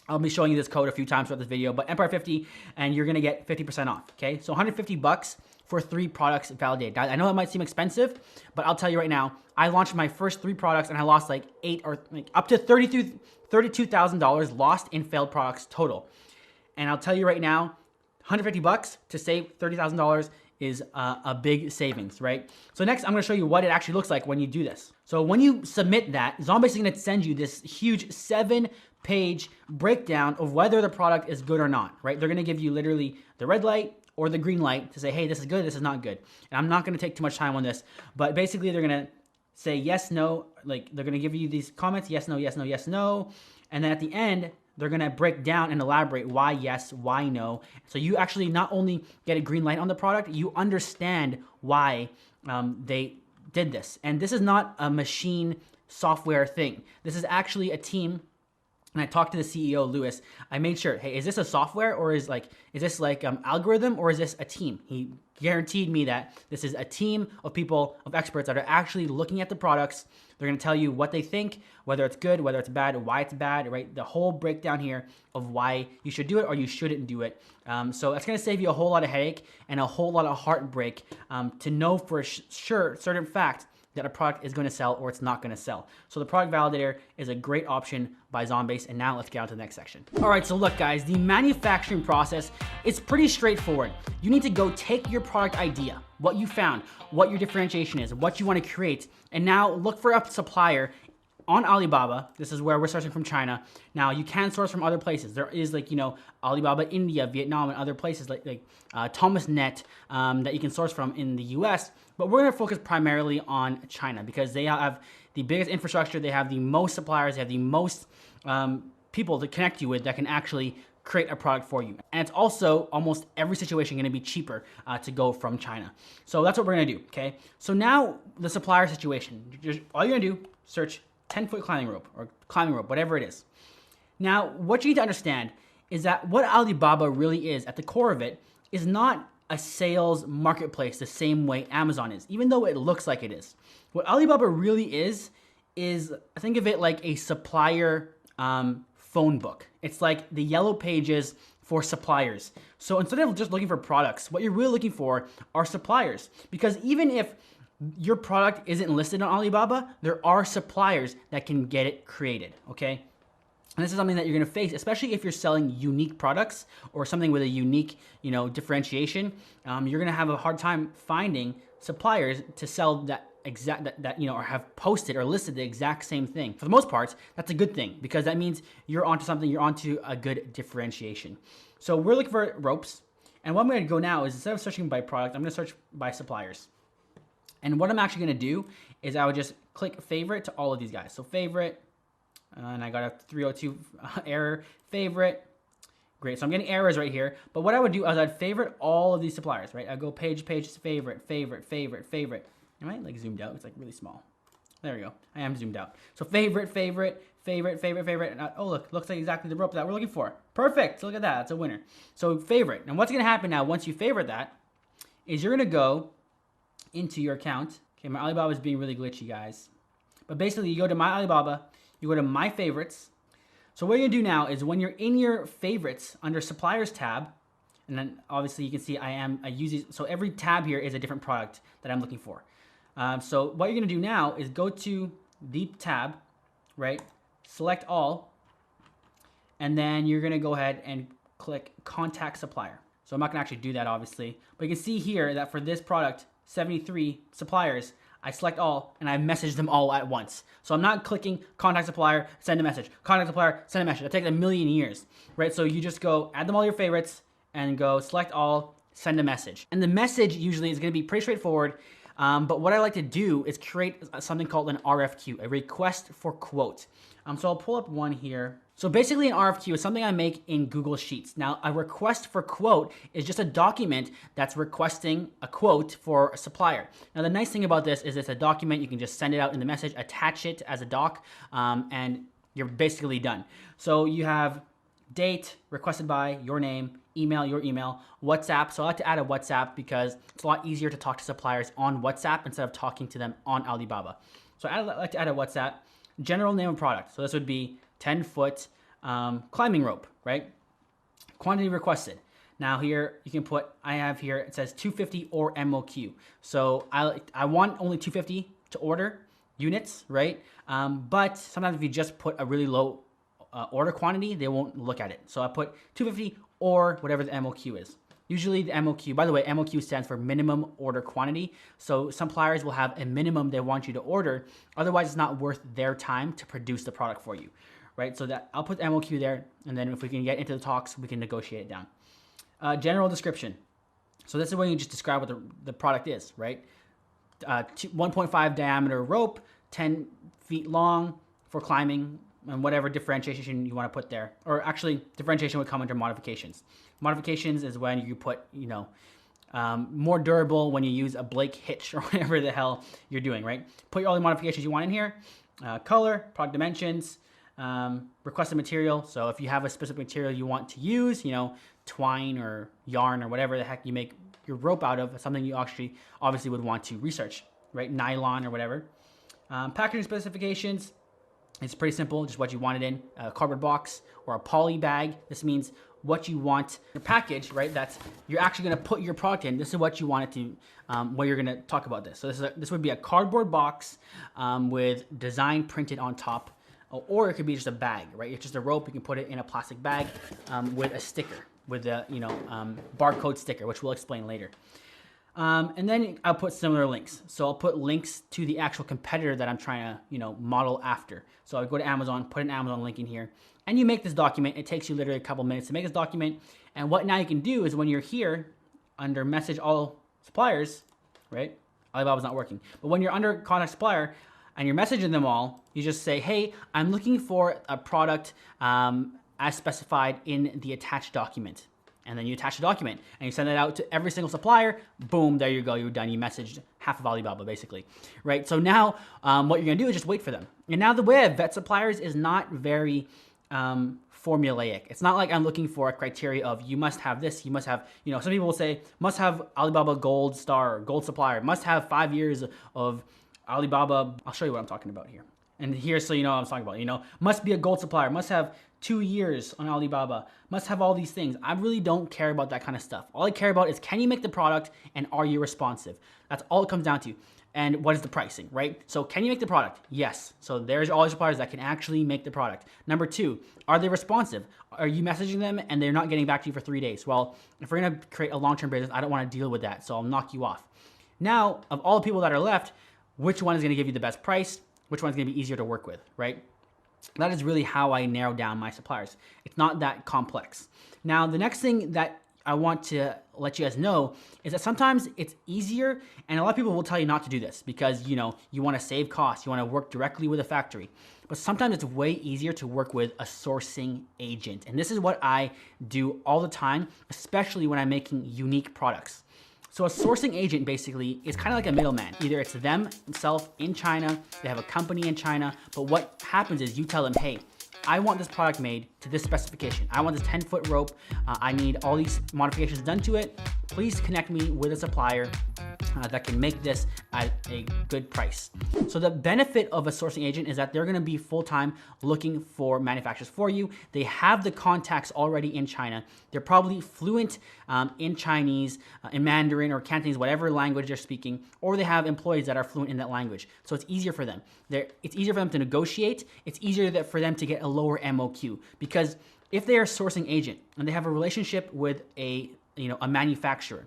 I'll be showing you this code a few times throughout this video, but Empire 50, and you're gonna get 50% off, okay? So $150 for 3 products validated. Now, I know it might seem expensive, but I'll tell you right now, I launched my first 3 products and I lost like 8 or like up to $32,000 lost in failed products total. And I'll tell you right now, $150 to save $30,000 is a big savings, right? So next, I'm gonna show you what it actually looks like when you do this. So when you submit that, Zonbase is gonna send you this huge 7-page breakdown of whether the product is good or not, right? They're gonna give you literally the red light or the green light to say, hey, this is good, this is not good. And I'm not gonna take too much time on this, but basically they're gonna say yes, no, like they're gonna give you these comments, yes, no, yes, no, yes, no. And then at the end, they're gonna break down and elaborate why yes, why no. So you actually not only get a green light on the product, you understand why they did this. And this is not a machine software thing. This is actually a team. And I talked to the CEO, Lewis. I made sure, hey, is this a software or is this like algorithm or is this a team? He guaranteed me that this is a team of people, of experts that are actually looking at the products. They're gonna tell you what they think, whether it's good, whether it's bad, why it's bad, right? The whole breakdown here of why you should do it or you shouldn't do it. So that's gonna save you a whole lot of headache and a whole lot of heartbreak to know for sure, certain fact, that a product is going to sell or it's not going to sell. So the product validator is a great option by Zonbase. And now let's get on to the next section. All right, so look guys, the manufacturing process is pretty straightforward. You need to go take your product idea, what you found, what your differentiation is, what you want to create, and now look for a supplier on Alibaba. This is where we're sourcing from China. Now you can source from other places. There is Alibaba India, Vietnam, and other places like Thomas Net that you can source from in the US. But we're gonna focus primarily on China because they have the biggest infrastructure, they have the most suppliers, they have the most people to connect you with that can actually create a product for you. And it's also almost every situation gonna be cheaper to go from China. So that's what we're gonna do, okay? So now the supplier situation, all you're gonna do, search 10-foot climbing rope or climbing rope, whatever it is. Now, what you need to understand is that what Alibaba really is at the core of it is not a sales marketplace the same way Amazon is, even though it looks like it is. What Alibaba really is think of it like a supplier phone book. It's like the yellow pages for suppliers. So instead of just looking for products, what you're really looking for are suppliers. Because even if your product isn't listed on Alibaba, there are suppliers that can get it created, okay? And this is something that you're gonna face, especially if you're selling unique products or something with a unique, differentiation. You're gonna have a hard time finding suppliers to sell that or have posted or listed the exact same thing. For the most part, that's a good thing because that means you're onto something, you're onto a good differentiation. So we're looking for ropes. And what I'm gonna go now is instead of searching by product, I'm gonna search by suppliers. And what I'm actually gonna do is I would just click favorite to all of these guys. So favorite, and I got a 302 error, favorite. Great, so I'm getting errors right here. But what I would do is I'd favorite all of these suppliers, right? I'd go page, favorite, favorite, favorite, favorite. Am I like zoomed out? It's like really small. There we go, I am zoomed out. So favorite, favorite, favorite, favorite, favorite. And oh look, looks like exactly the rope that we're looking for. Perfect, so look at that, that's a winner. So favorite, and what's gonna happen now once you favorite that, is you're gonna go into your account. Okay, my Alibaba is being really glitchy, guys. But basically you go to my Alibaba, you go to my favorites. So what you're gonna do now is when you're in your favorites under suppliers tab, and then obviously you can see I use these, so every tab here is a different product that I'm looking for. So what you're gonna do now is go to the tab, right? Select all, and then you're gonna go ahead and click contact supplier. So I'm not gonna actually do that obviously, but you can see here that for this product, 73 suppliers, I select all and I message them all at once. So I'm not clicking contact supplier, send a message, contact supplier, send a message. That takes a million years, right? So you just go add them all your favorites and go select all, send a message. And the message usually is gonna be pretty straightforward. But what I like to do is create something called an RFQ, a request for quote. So I'll pull up one here. So basically an RFQ is something I make in Google Sheets. Now a request for quote is just a document that's requesting a quote for a supplier. Now the nice thing about this is it's a document, you can just send it out in the message, attach it as a doc, and you're basically done. So you have date, requested by, your name, email, your email, WhatsApp. So I like to add a WhatsApp because it's a lot easier to talk to suppliers on WhatsApp instead of talking to them on Alibaba. So I like to add a WhatsApp, general name of product. So this would be 10-foot climbing rope, right? Quantity requested. Now here you can put, I have here, it says 250 or MOQ. So I want only 250 to order units, right? But sometimes if you just put a really low order quantity, they won't look at it. So I put 250 or whatever the MOQ is. Usually the MOQ, by the way, MOQ stands for minimum order quantity. So suppliers will have a minimum they want you to order. Otherwise, it's not worth their time to produce the product for you, right? So that I'll put the MOQ there, and then if we can get into the talks, we can negotiate it down. General description. So this is when you just describe what the product is, right? 1.5 diameter rope, 10 feet long for climbing, and whatever differentiation you want to put there. Or actually, differentiation would come under modifications. Modifications is when you put, more durable when you use a Blake hitch or whatever the hell you're doing, right? Put all the modifications you want in here. Color, product dimensions, requested material. So if you have a specific material you want to use, twine or yarn or whatever the heck you make your rope out of, something you actually obviously would want to research, right? Nylon or whatever. Packaging specifications, it's pretty simple, just what you want it in, a cardboard box or a poly bag. This means what you want your package, right? That's you're actually going to put your product in. This is what you want it to, where you're going to talk about this. So this would be a cardboard box with design printed on top, or it could be just a bag, right? It's just a rope. You can put it in a plastic bag with a sticker, with a barcode sticker, which we'll explain later. And then I'll put similar links. So I'll put links to the actual competitor that I'm trying to, model after. So I go to Amazon, put an Amazon link in here, and you make this document. It takes you literally a couple minutes to make this document. And what now you can do is when you're here under message all suppliers, right? Alibaba's not working. But when you're under contact supplier and you're messaging them all, you just say, hey, I'm looking for a product as specified in the attached document. And then you attach the document and you send it out to every single supplier. Boom, there you go, you're done. You messaged half of Alibaba basically, right? So now what you're gonna do is just wait for them. And now the way I vet suppliers is not very formulaic. It's not like I'm looking for a criteria of you must have this, you must have, some people will say must have Alibaba Gold Star, Gold Supplier, must have 5 years of Alibaba. I'll show you what I'm talking about here. And here, so you know what I'm talking about, must be a gold supplier, must have 2 years on Alibaba, must have all these things. I really don't care about that kind of stuff. All I care about is can you make the product and are you responsive? That's all it comes down to. And what is the pricing, right? So can you make the product? Yes. So there's all the suppliers that can actually make the product. Number 2, are they responsive? Are you messaging them and they're not getting back to you for 3 days? Well, if we're gonna create a long-term business, I don't wanna deal with that, so I'll knock you off. Now, of all the people that are left, which one is gonna give you the best price? Which one's gonna be easier to work with, right? That is really how I narrow down my suppliers. It's not that complex. Now, the next thing that I want to let you guys know is that sometimes it's easier, and a lot of people will tell you not to do this because, you want to save costs, you want to work directly with a factory. But sometimes it's way easier to work with a sourcing agent. And this is what I do all the time, especially when I'm making unique products. So a sourcing agent basically is kind of like a middleman. Either it's themselves in China, they have a company in China, but what happens is you tell them, hey, I want this product made to this specification. I want this 10-foot rope. I need all these modifications done to it. Please connect me with a supplier that can make this at a good price. So the benefit of a sourcing agent is that they're gonna be full-time looking for manufacturers for you. They have the contacts already in China. They're probably fluent in Chinese, in Mandarin or Cantonese, whatever language they're speaking, or they have employees that are fluent in that language. So it's easier for them. It's easier for them to negotiate. It's easier for them to get a lower MOQ, because if they are a sourcing agent and they have a relationship with a manufacturer,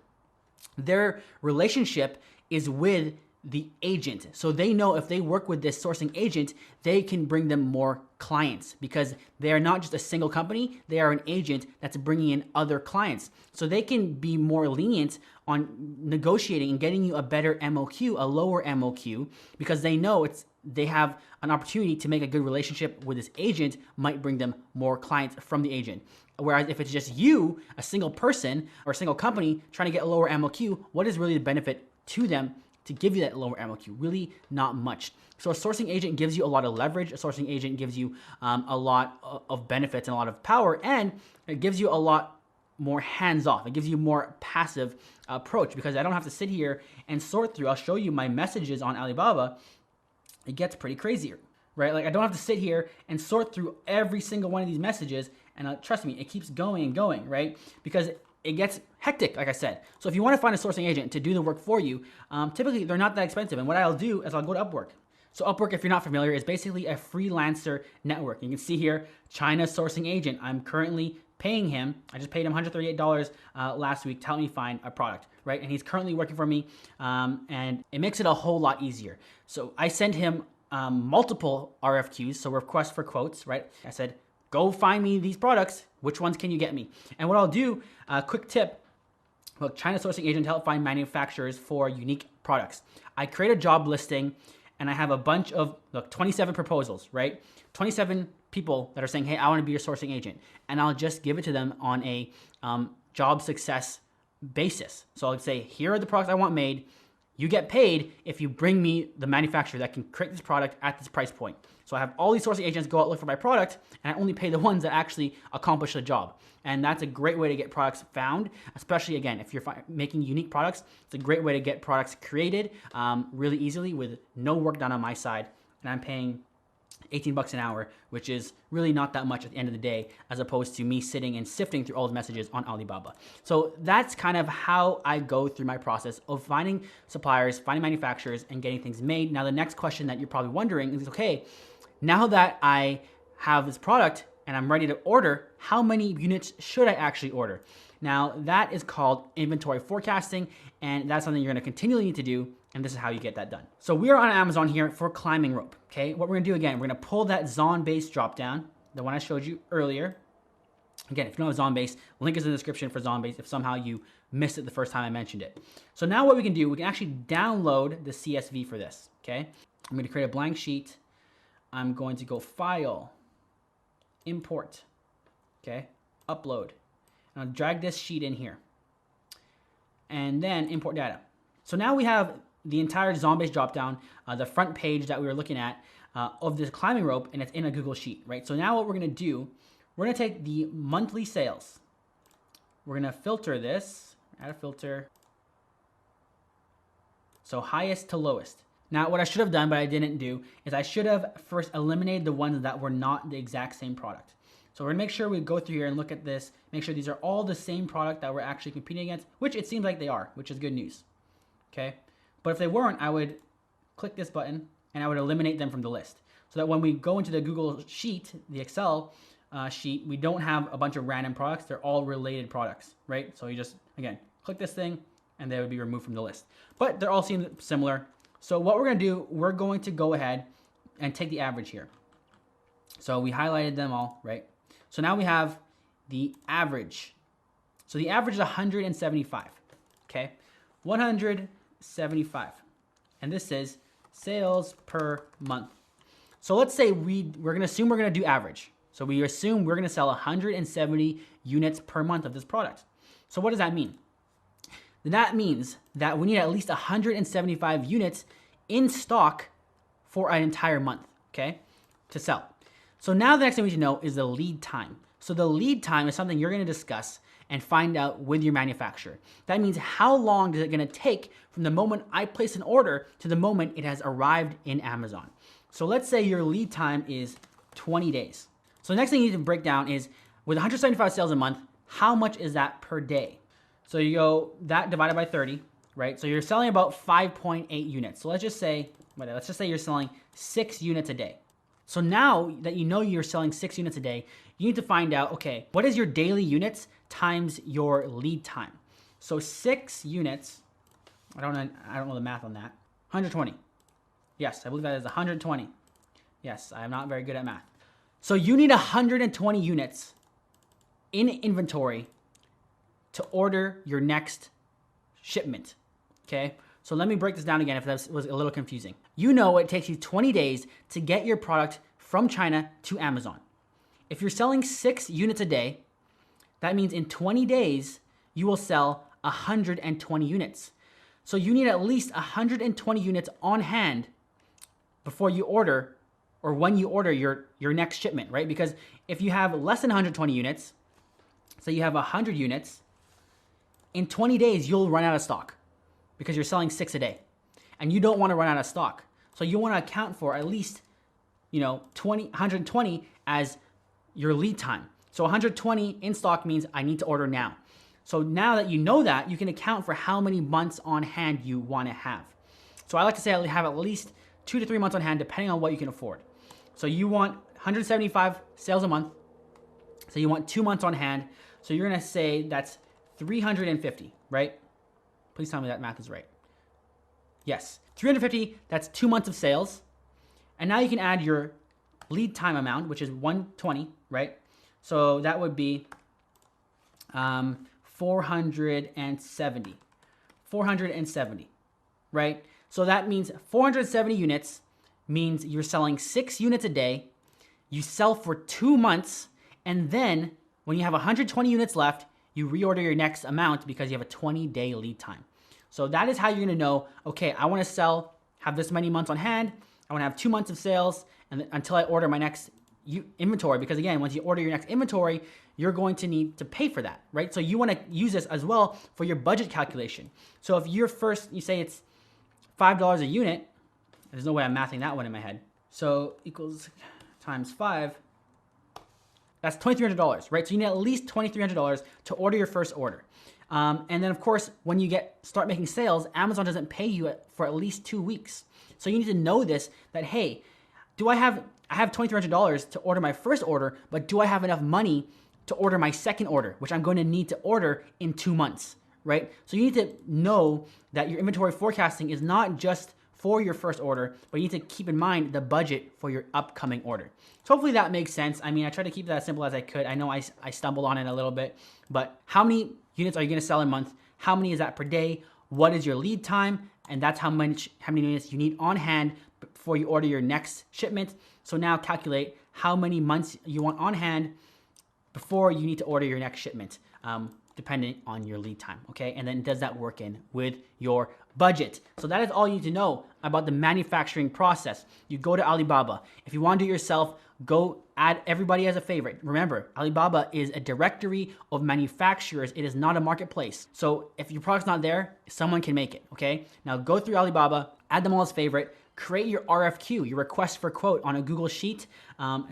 their relationship is with the agent. So they know if they work with this sourcing agent, they can bring them more clients because they are not just a single company, they are an agent that's bringing in other clients. So they can be more lenient on negotiating and getting you a better MOQ, a lower MOQ, because they know they have an opportunity to make a good relationship with this agent might bring them more clients from the agent. Whereas if it's just you, a single person or a single company trying to get a lower MOQ, what is really the benefit to them to give you that lower MOQ? Really not much. So a sourcing agent gives you a lot of leverage. A sourcing agent gives you a lot of benefits and a lot of power, and it gives you a lot more hands-off. It gives you more passive approach because I don't have to sit here and sort through. I'll show you my messages on Alibaba. It gets pretty crazier, right? Like I don't have to sit here and sort through every single one of these messages, and trust me, it keeps going and going, right? Because it gets hectic, like I said. So if you want to find a sourcing agent to do the work for you, typically they're not that expensive. And what I'll do is I'll go to Upwork. So Upwork, if you're not familiar, is basically a freelancer network. You can see here, China sourcing agent. I'm currently paying him. I just paid him $138 last week to help me find a product, right? And he's currently working for me, and it makes it a whole lot easier. So I send him multiple RFQs, so requests for quotes, right? I said, go find me these products. Which ones can you get me? And what I'll do, quick tip, look, China sourcing agent to help find manufacturers for unique products. I create a job listing and I have a bunch of, look, 27 proposals, right? 27 people that are saying, hey, I want to be your sourcing agent. And I'll just give it to them on a job success basis. So I'll say, here are the products I want made. You get paid if you bring me the manufacturer that can create this product at this price point. So I have all these sourcing agents go out look for my product, and I only pay the ones that actually accomplish the job. And that's a great way to get products found, especially again, if you're making unique products, it's a great way to get products created really easily with no work done on my side. And I'm paying 18 bucks an hour, which is really not that much at the end of the day, as opposed to me sitting and sifting through all the messages on Alibaba. So that's kind of how I go through my process of finding suppliers, finding manufacturers, and getting things made. Now, the next question that you're probably wondering is, okay, now that I have this product and I'm ready to order, how many units should I actually order? Now, that is called inventory forecasting, and that's something you're gonna continually need to do, and this is how you get that done. So we are on Amazon here for climbing rope, okay? What we're gonna do again, we're gonna pull that Zon-based drop down, the one I showed you earlier. Again, if you don't have Zon-based, link is in the description for Zon-based if somehow you missed it the first time I mentioned it. So now what we can do, we can actually download the CSV for this, okay? I'm gonna create a blank sheet. I'm going to go File, Import, okay? Upload. And I'll drag this sheet in here. And then import data. So now we have the entire Zon-based dropdown, the front page that we were looking at of this climbing rope, and it's in a Google Sheet, right? So now what we're gonna do, we're gonna take the monthly sales. We're gonna filter this, add a filter. So highest to lowest. Now, what I should have done, but I didn't do, is I should have first eliminated the ones that were not the exact same product. So we're gonna make sure we go through here and look at this, make sure these are all the same product that we're actually competing against, which it seems like they are, which is good news, okay? But if they weren't, I would click this button and I would eliminate them from the list. So that when we go into the Google Sheet, the Excel sheet, we don't have a bunch of random products, they're all related products, right? So you just, again, click this thing and they would be removed from the list. But they're all seem similar. So what we're gonna do, we're going to go ahead and take the average here. So we highlighted them all, right? So now we have the average. So the average is 175, okay? 175. And this is sales per month. So let's say we're gonna assume we're gonna do average. So we assume we're gonna sell 170 units per month of this product. So what does that mean? That means that we need at least 175 units in stock for an entire month, okay, to sell. So now the next thing we need to know is the lead time. So the lead time is something you're gonna discuss and find out with your manufacturer. That means how long is it gonna take from the moment I place an order to the moment it has arrived in Amazon. So let's say your lead time is 20 days. So the next thing you need to break down is with 175 sales a month, how much is that per day? So you go that divided by 30, right? So you're selling about 5.8 units. So let's just say you're selling 6 units a day. So now that you know you're selling 6 units a day, you need to find out, okay, what is your daily units times your lead time? So 6 units, I don't know the math on that. 120. Yes, I believe that is 120. Yes, I'm not very good at math. So you need 120 units in inventory to order your next shipment, okay? So let me break this down again if that was a little confusing. You know it takes you 20 days to get your product from China to Amazon. If you're selling 6 units a day, that means in 20 days, you will sell 120 units. So you need at least 120 units on hand before you order, or when you order your next shipment, right? Because if you have less than 120 units, so you have 100 units, in 20 days, you'll run out of stock because you're selling 6 a day and you don't want to run out of stock. So you want to account for at least, 120 as your lead time. So 120 in stock means I need to order now. So now that you know that, you can account for how many months on hand you want to have. So I like to say I have at least 2 to 3 months on hand, depending on what you can afford. So you want 175 sales a month. So you want 2 months on hand. So you're gonna say that's 350, right? Please tell me that math is right. Yes, 350, that's 2 months of sales. And now you can add your lead time amount, which is 120, right? So that would be 470. 470, right? So that means 470 units means you're selling 6 units a day. You sell for 2 months, and then when you have 120 units left, you reorder your next amount because you have a 20-day lead time. So that is how you're gonna know, okay, I wanna sell, have this many months on hand, I wanna have 2 months of sales, and until I order my next inventory, because again, once you order your next inventory, you're going to need to pay for that, right? So you wanna use this as well for your budget calculation. So if you say it's $5 a unit, there's no way I'm mathing that one in my head. So equals times 5, that's $2,300, right? So you need at least $2,300 to order your first order. And then of course, when you start making sales, Amazon doesn't pay you for at least 2 weeks. So you need to know this, that, hey, I have $2,300 to order my first order, but do I have enough money to order my second order, which I'm going to need to order in 2 months, right? So you need to know that your inventory forecasting is not just for your first order, but you need to keep in mind the budget for your upcoming order. So hopefully that makes sense. I mean, I tried to keep that as simple as I could. I know I stumbled on it a little bit, but how many units are you gonna sell a month? How many is that per day? What is your lead time? And that's how many units you need on hand before you order your next shipment. So now calculate how many months you want on hand before you need to order your next shipment, depending on your lead time, okay? And then does that work in with your budget? So that is all you need to know about the manufacturing process. You go to Alibaba. If you want to do it yourself, go add everybody as a favorite. Remember, Alibaba is a directory of manufacturers. It is not a marketplace. So if your product's not there, someone can make it, okay? Now go through Alibaba, add them all as favorite, create your RFQ, your request for quote on a Google Sheet,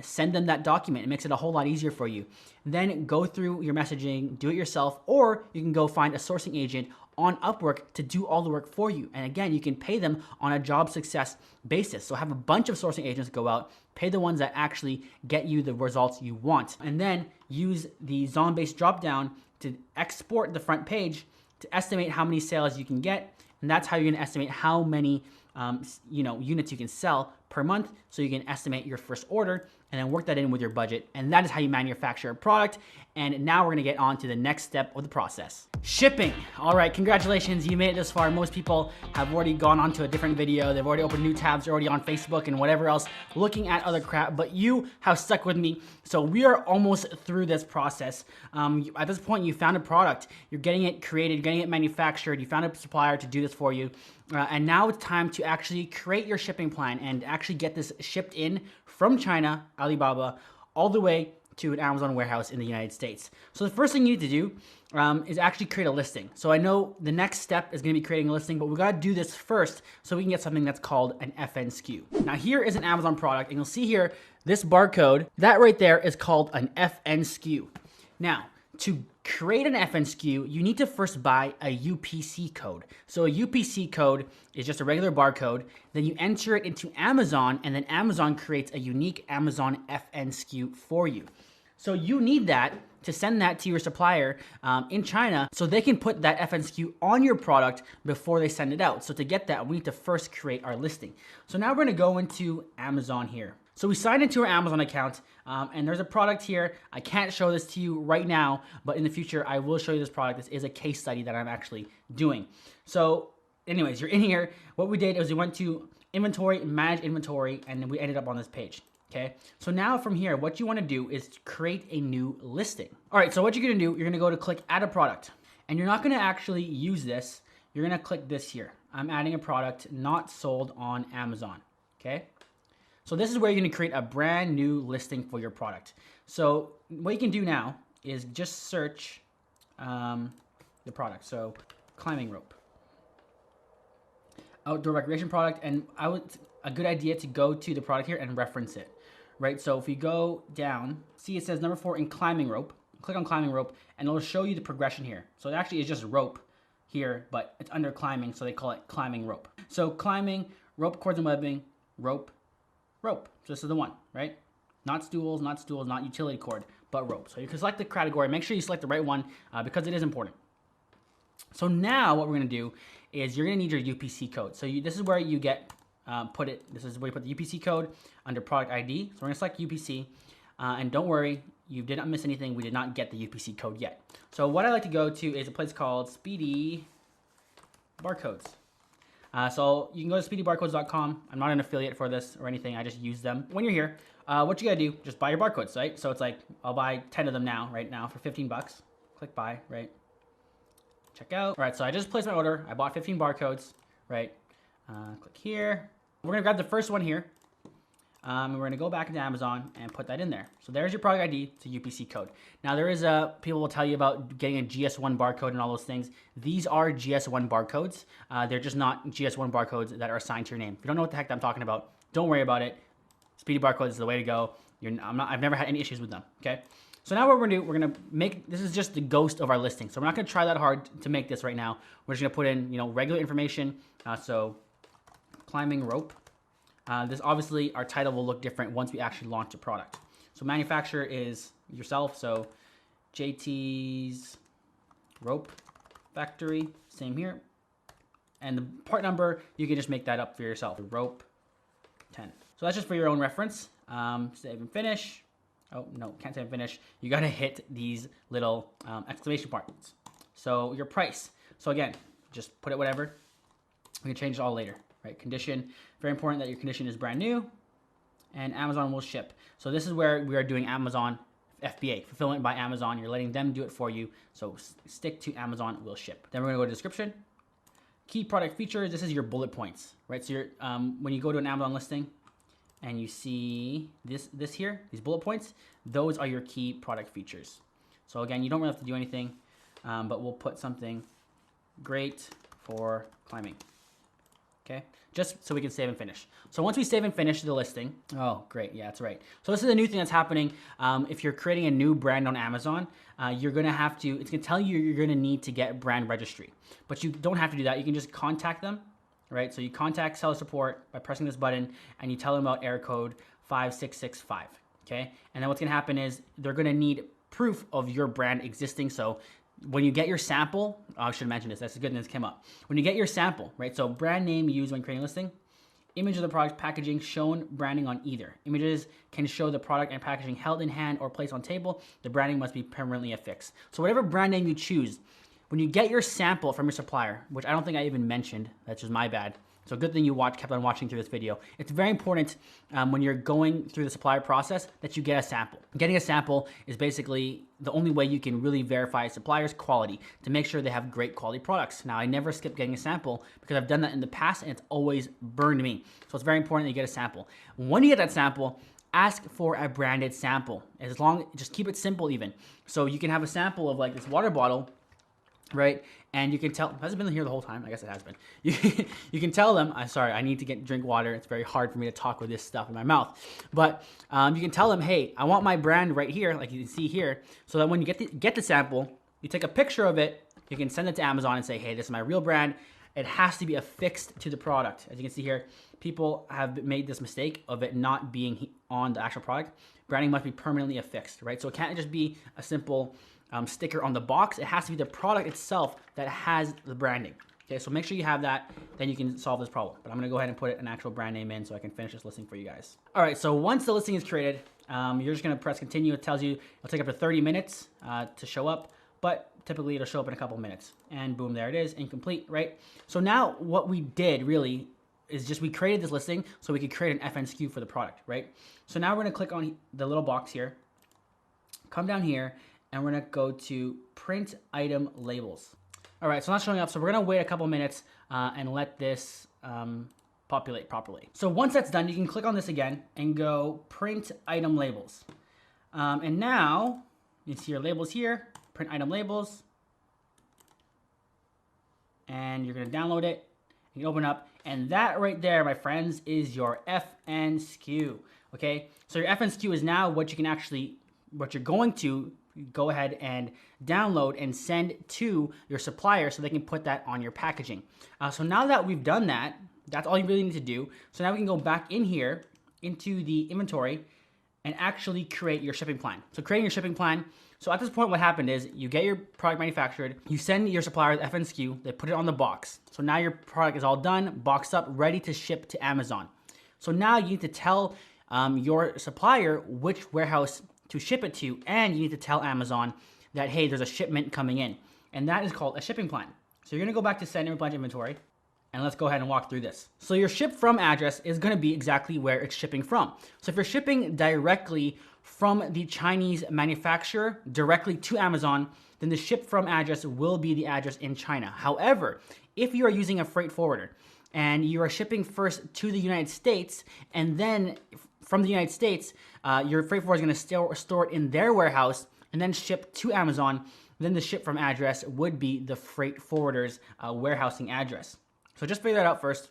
send them that document. It makes it a whole lot easier for you. Then go through your messaging, do it yourself, or you can go find a sourcing agent on Upwork to do all the work for you. And again, you can pay them on a job success basis. So have a bunch of sourcing agents go out, pay the ones that actually get you the results you want. And then use the zone-based dropdown to export the front page to estimate how many sales you can get. And that's how you're gonna estimate how many units you can sell per month, so you can estimate your first order and then work that in with your budget. And that is how you manufacture a product. And now we're gonna get on to the next step of the process. Shipping. All right, congratulations, you made it this far. Most people have already gone on to a different video. They've already opened new tabs, they're already on Facebook and whatever else, looking at other crap, but you have stuck with me. So we are almost through this process. At this point, you found a product, you're getting it created, you're getting it manufactured, you found a supplier to do this for you. And now it's time to actually create your shipping plan and actually get this shipped in from China, Alibaba, all the way to an Amazon warehouse in the United States. So the first thing you need to do is actually create a listing. So I know the next step is gonna be creating a listing, but we gotta do this first so we can get something that's called an FN SKU. Now here is an Amazon product, and you'll see here, this barcode, that right there is called an FN SKU. Now, to create an FN SKU, you need to first buy a UPC code. So a UPC code is just a regular barcode, then you enter it into Amazon, and then Amazon creates a unique Amazon FN SKU for you. So you need that to send that to your supplier in China so they can put that FN SKU on your product before they send it out. So to get that, we need to first create our listing. So now we're gonna go into Amazon here. So we signed into our Amazon account, and there's a product here. I can't show this to you right now, but in the future, I will show you this product. This is a case study that I'm actually doing. So anyways, you're in here. What we did is we went to inventory, manage inventory, and then we ended up on this page. Okay, so now from here, what you wanna do is create a new listing. All right, so what you're gonna do, you're gonna go to click add a product, and you're not gonna actually use this. You're gonna click this here. I'm adding a product not sold on Amazon, okay? So this is where you're gonna create a brand new listing for your product. So what you can do now is just search the product. So climbing rope, outdoor recreation product, and a good idea to go to the product here and reference it, right? So if you go down, see it says number 4 in climbing rope, click on climbing rope, and it'll show you the progression here. So it actually is just rope here, but it's under climbing, so they call it climbing rope. So climbing, rope, cords and webbing, rope, rope. So this is the one, right? Not stools, not utility cord, but rope. So you can select the category. Make sure you select the right one because it is important. So now what we're gonna do is you're gonna need your UPC code. So this is where you get this is where you put the UPC code under product ID. So we're gonna select UPC, and don't worry, you did not miss anything. We did not get the UPC code yet. So what I like to go to is a place called Speedy Barcodes. So you can go to speedybarcodes.com. I'm not an affiliate for this or anything. I just use them. When you're here, what you gotta do, just buy your barcodes, right? So it's like, I'll buy 10 of them right now for 15 bucks. Click buy, right? Check out. All right, so I just placed my order. I bought 15 barcodes, right? Click here. We're gonna grab the first one here. And we're gonna go back into Amazon and put that in there. So there's your product ID to UPC code. Now there is people will tell you about getting a GS1 barcode and all those things. These are GS1 barcodes. They're just not GS1 barcodes that are assigned to your name. If you don't know what the heck I'm talking about, don't worry about it. Speedy Barcodes is the way to go. I've never had any issues with them, okay? So now what we're gonna do, we're gonna make, this is just the ghost of our listing. So we're not gonna try that hard to make this right now. We're just gonna put in, regular information. So climbing rope. This obviously, our title will look different once we actually launch the product. So manufacturer is yourself. So JT's Rope Factory, same here. And the part number, you can just make that up for yourself. Rope 10. So that's just for your own reference. Save and finish. Oh, no, can't save and finish. You gotta hit these little exclamation marks. So your price. So again, just put it whatever. We can change it all later, right? Condition, very important that your condition is brand new and Amazon will ship. So this is where we are doing Amazon FBA, fulfillment by Amazon. You're letting them do it for you. So stick to Amazon will ship. Then we're gonna go to description. Key product features, this is your bullet points, right? So you're, when you go to an Amazon listing, and you see this here, these bullet points, those are your key product features. So again, you don't really have to do anything, but we'll put something great for climbing, okay? Just so we can save and finish. So once we save and finish the listing, oh, great, yeah, that's right. So this is a new thing that's happening. If you're creating a new brand on Amazon, you're gonna have to, it's gonna tell you you're gonna need to get brand registry, but you don't have to do that. You can just contact them. Right, so you contact seller support by pressing this button and you tell them about error code 5665, okay? And then what's gonna happen is they're gonna need proof of your brand existing. So when you get your sample, I should mention this, that's a good thing this came up. When you get your sample, right, so brand name used when creating a listing, image of the product packaging shown branding on either. Images can show the product and packaging held in hand or placed on table. The branding must be permanently affixed. So whatever brand name you choose, when you get your sample from your supplier, which I don't think I even mentioned, that's just my bad. So good thing you kept on watching through this video. It's very important when you're going through the supplier process that you get a sample. Getting a sample is basically the only way you can really verify a supplier's quality to make sure they have great quality products. Now, I never skip getting a sample because I've done that in the past and it's always burned me. So it's very important that you get a sample. When you get that sample, ask for a branded sample. Just keep it simple even. So you can have a sample of like this water bottle, right? And you can tell, has it been here the whole time? I guess it has been. You can tell them, sorry, I need to drink water. It's very hard for me to talk with this stuff in my mouth. But you can tell them, hey, I want my brand right here, like you can see here, so that when you get the sample, you take a picture of it, you can send it to Amazon and say, hey, this is my real brand. It has to be affixed to the product. As you can see here, people have made this mistake of it not being on the actual product. Branding must be permanently affixed, right? So it can't just be a simple sticker on the box. It has to be the product itself that has the branding. Okay, so make sure you have that, then you can solve this problem. But I'm gonna go ahead and put an actual brand name in so I can finish this listing for you guys. All right, so once the listing is created, you're just gonna press continue. It tells you it'll take up to 30 minutes to show up, but typically it'll show up in a couple minutes. And boom, there it is, incomplete, right? So now what we did really is just we created this listing so we could create an FNSKU for the product, right? So now we're gonna click on the little box here, come down here, and we're gonna go to print item labels. All right, so not showing up, so we're gonna wait a couple minutes and let this populate properly. So once that's done, you can click on this again and go print item labels. And now, you see your labels here, print item labels. And you're gonna download it, you open up, and that right there, my friends, is your FNSKU, okay? So your FNSKU is now what you're going to go ahead and download and send to your supplier so they can put that on your packaging. So now that we've done that, that's all you really need to do. So now we can go back in here into the inventory and actually create your shipping plan. So creating your shipping plan. So at this point, what happened is you get your product manufactured, you send your supplier the FNSKU, they put it on the box. So now your product is all done, boxed up, ready to ship to Amazon. So now you need to tell your supplier which warehouse to ship it to, and you need to tell Amazon that, hey, there's a shipment coming in. And that is called a shipping plan. So you're gonna go back to send and replenish inventory, and let's go ahead and walk through this. So your ship from address is gonna be exactly where it's shipping from. So if you're shipping directly from the Chinese manufacturer directly to Amazon, then the ship from address will be the address in China. However, if you are using a freight forwarder and you are shipping first to the United States, and then from the United States, your freight forwarder is gonna store it in their warehouse and then ship to Amazon, then the ship from address would be the freight forwarder's warehousing address. So just figure that out first,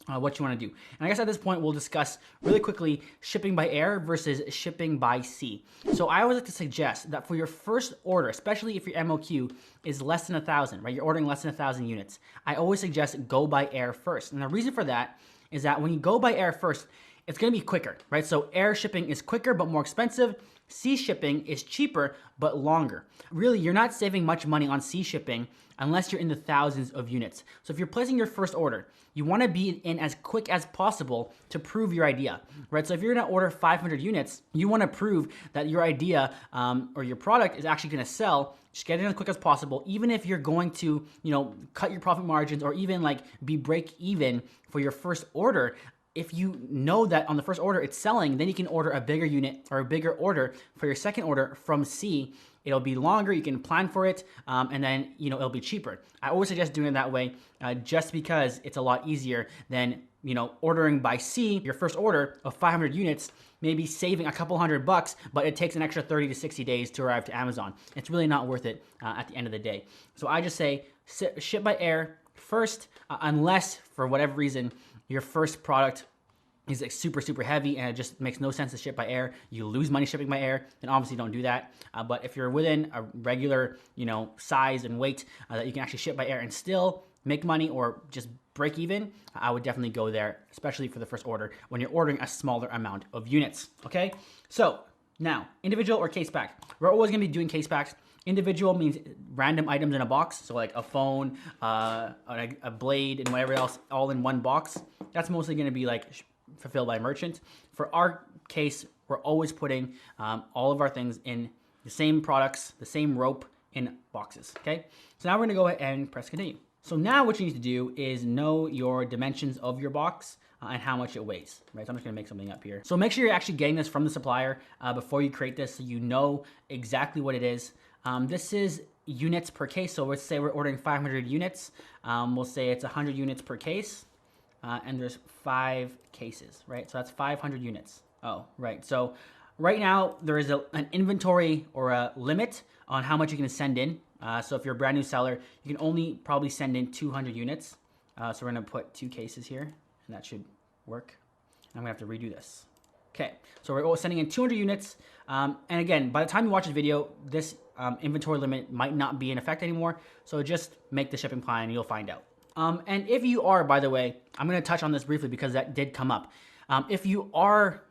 what you want to do. And I guess at this point, we'll discuss really quickly shipping by air versus shipping by sea. So I always like to suggest that for your first order, especially if your MOQ is less than 1,000, right? You're ordering less than 1,000 units. I always suggest go by air first. And the reason for that is that when you go by air first, it's going to be quicker, right? So air shipping is quicker but more expensive. Sea shipping is cheaper but longer. Really, you're not saving much money on sea shipping unless you're in the thousands of units. So if you're placing your first order, you want to be in as quick as possible to prove your idea, right? So if you're going to order 500 units, you want to prove that your idea or your product is actually going to sell. Just get it in as quick as possible, even if you're going to, cut your profit margins or even like be break even for your first order. If you know that on the first order it's selling, then you can order a bigger unit or a bigger order for your second order from C. It'll be longer, you can plan for it, and then it'll be cheaper. I always suggest doing it that way just because it's a lot easier than ordering by C, your first order of 500 units, maybe saving a couple $100, but it takes an extra 30 to 60 days to arrive to Amazon. It's really not worth it at the end of the day. So I just say ship by air first, unless for whatever reason, your first product is like super heavy and it just makes no sense to ship by air. You lose money shipping by air, then obviously don't do that. But if you're within a regular, size and weight that you can actually ship by air and still make money or just break even, I would definitely go there, especially for the first order when you're ordering a smaller amount of units. Okay, so now individual or case pack. We're always gonna be doing case packs. Individual means random items in a box, so like a phone, a blade, and whatever else, all in one box. That's mostly going to be like fulfilled by merchant. For our case, we're always putting all of our things in the same products, the same rope in boxes. Okay, so now we're going to go ahead and press continue. So now what you need to do is know your dimensions of your box and how much it weighs, right? So I'm just gonna make something up here. So make sure you're actually getting this from the supplier before you create this, so you know exactly what it is. This is units per case. So let's say we're ordering 500 units. We'll say it's 100 units per case, and there's 5 cases, right? So that's 500 units. Oh, right. So right now there is an inventory or a limit on how much you can send in. So if you're a brand new seller, you can only probably send in 200 units. So we're gonna put 2 cases here, and that should work. I'm gonna have to redo this. Okay, so we're sending in 200 units. And again, by the time you watch this video, this inventory limit might not be in effect anymore. So just make the shipping plan and you'll find out. And if you are, by the way, I'm gonna touch on this briefly because that did come up. If you are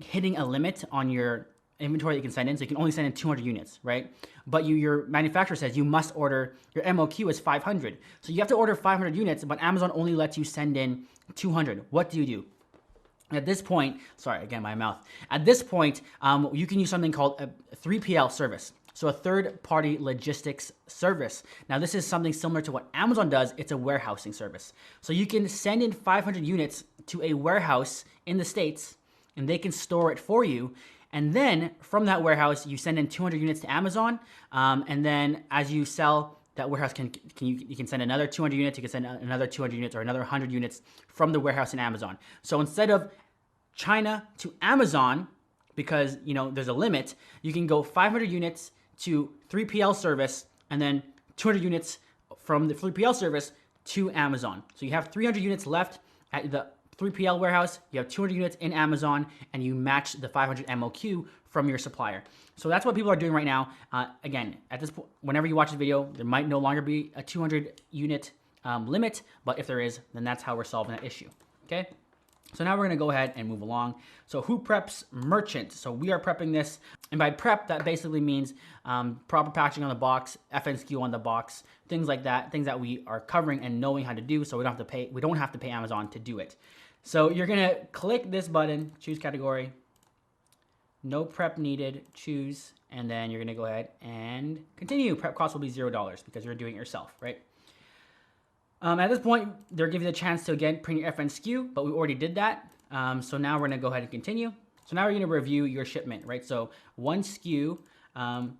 hitting a limit on your inventory that you can send in, so you can only send in 200 units, right? But your manufacturer says you must order, your MOQ is 500. So you have to order 500 units, but Amazon only lets you send in 200. What do? At this point, sorry, again, my mouth. At this point, you can use something called a 3PL service. So a third-party logistics service. Now, this is something similar to what Amazon does. It's a warehousing service. So you can send in 500 units to a warehouse in the States, and they can store it for you. And then from that warehouse, you send in 200 units to Amazon. And then as you sell, that warehouse you can send another 200 units, you can send another 200 units or another 100 units from the warehouse in Amazon. So instead of China to Amazon, because there's a limit, you can go 500 units to 3PL service and then 200 units from the 3PL service to Amazon. So you have 300 units left at the 3PL warehouse, you have 200 units in Amazon, and you match the 500 MOQ from your supplier. So that's what people are doing right now. Again, at this point, whenever you watch this video, there might no longer be a 200 unit limit, but if there is, then that's how we're solving that issue, okay? So now we're gonna go ahead and move along. So who preps merchant? So we are prepping this. And by prep, that basically means proper packaging on the box, FNSKU on the box, things like that, things that we are covering and knowing how to do, so we don't have to pay Amazon to do it. So you're gonna click this button, choose category, no prep needed, choose, and then you're gonna go ahead and continue. Prep cost will be $0 because you're doing it yourself, right? At this point, they're giving you the chance to, again, print your FNSKU, but we already did that. So now we're gonna go ahead and continue. So now we're gonna review your shipment, right? So 1 SKU,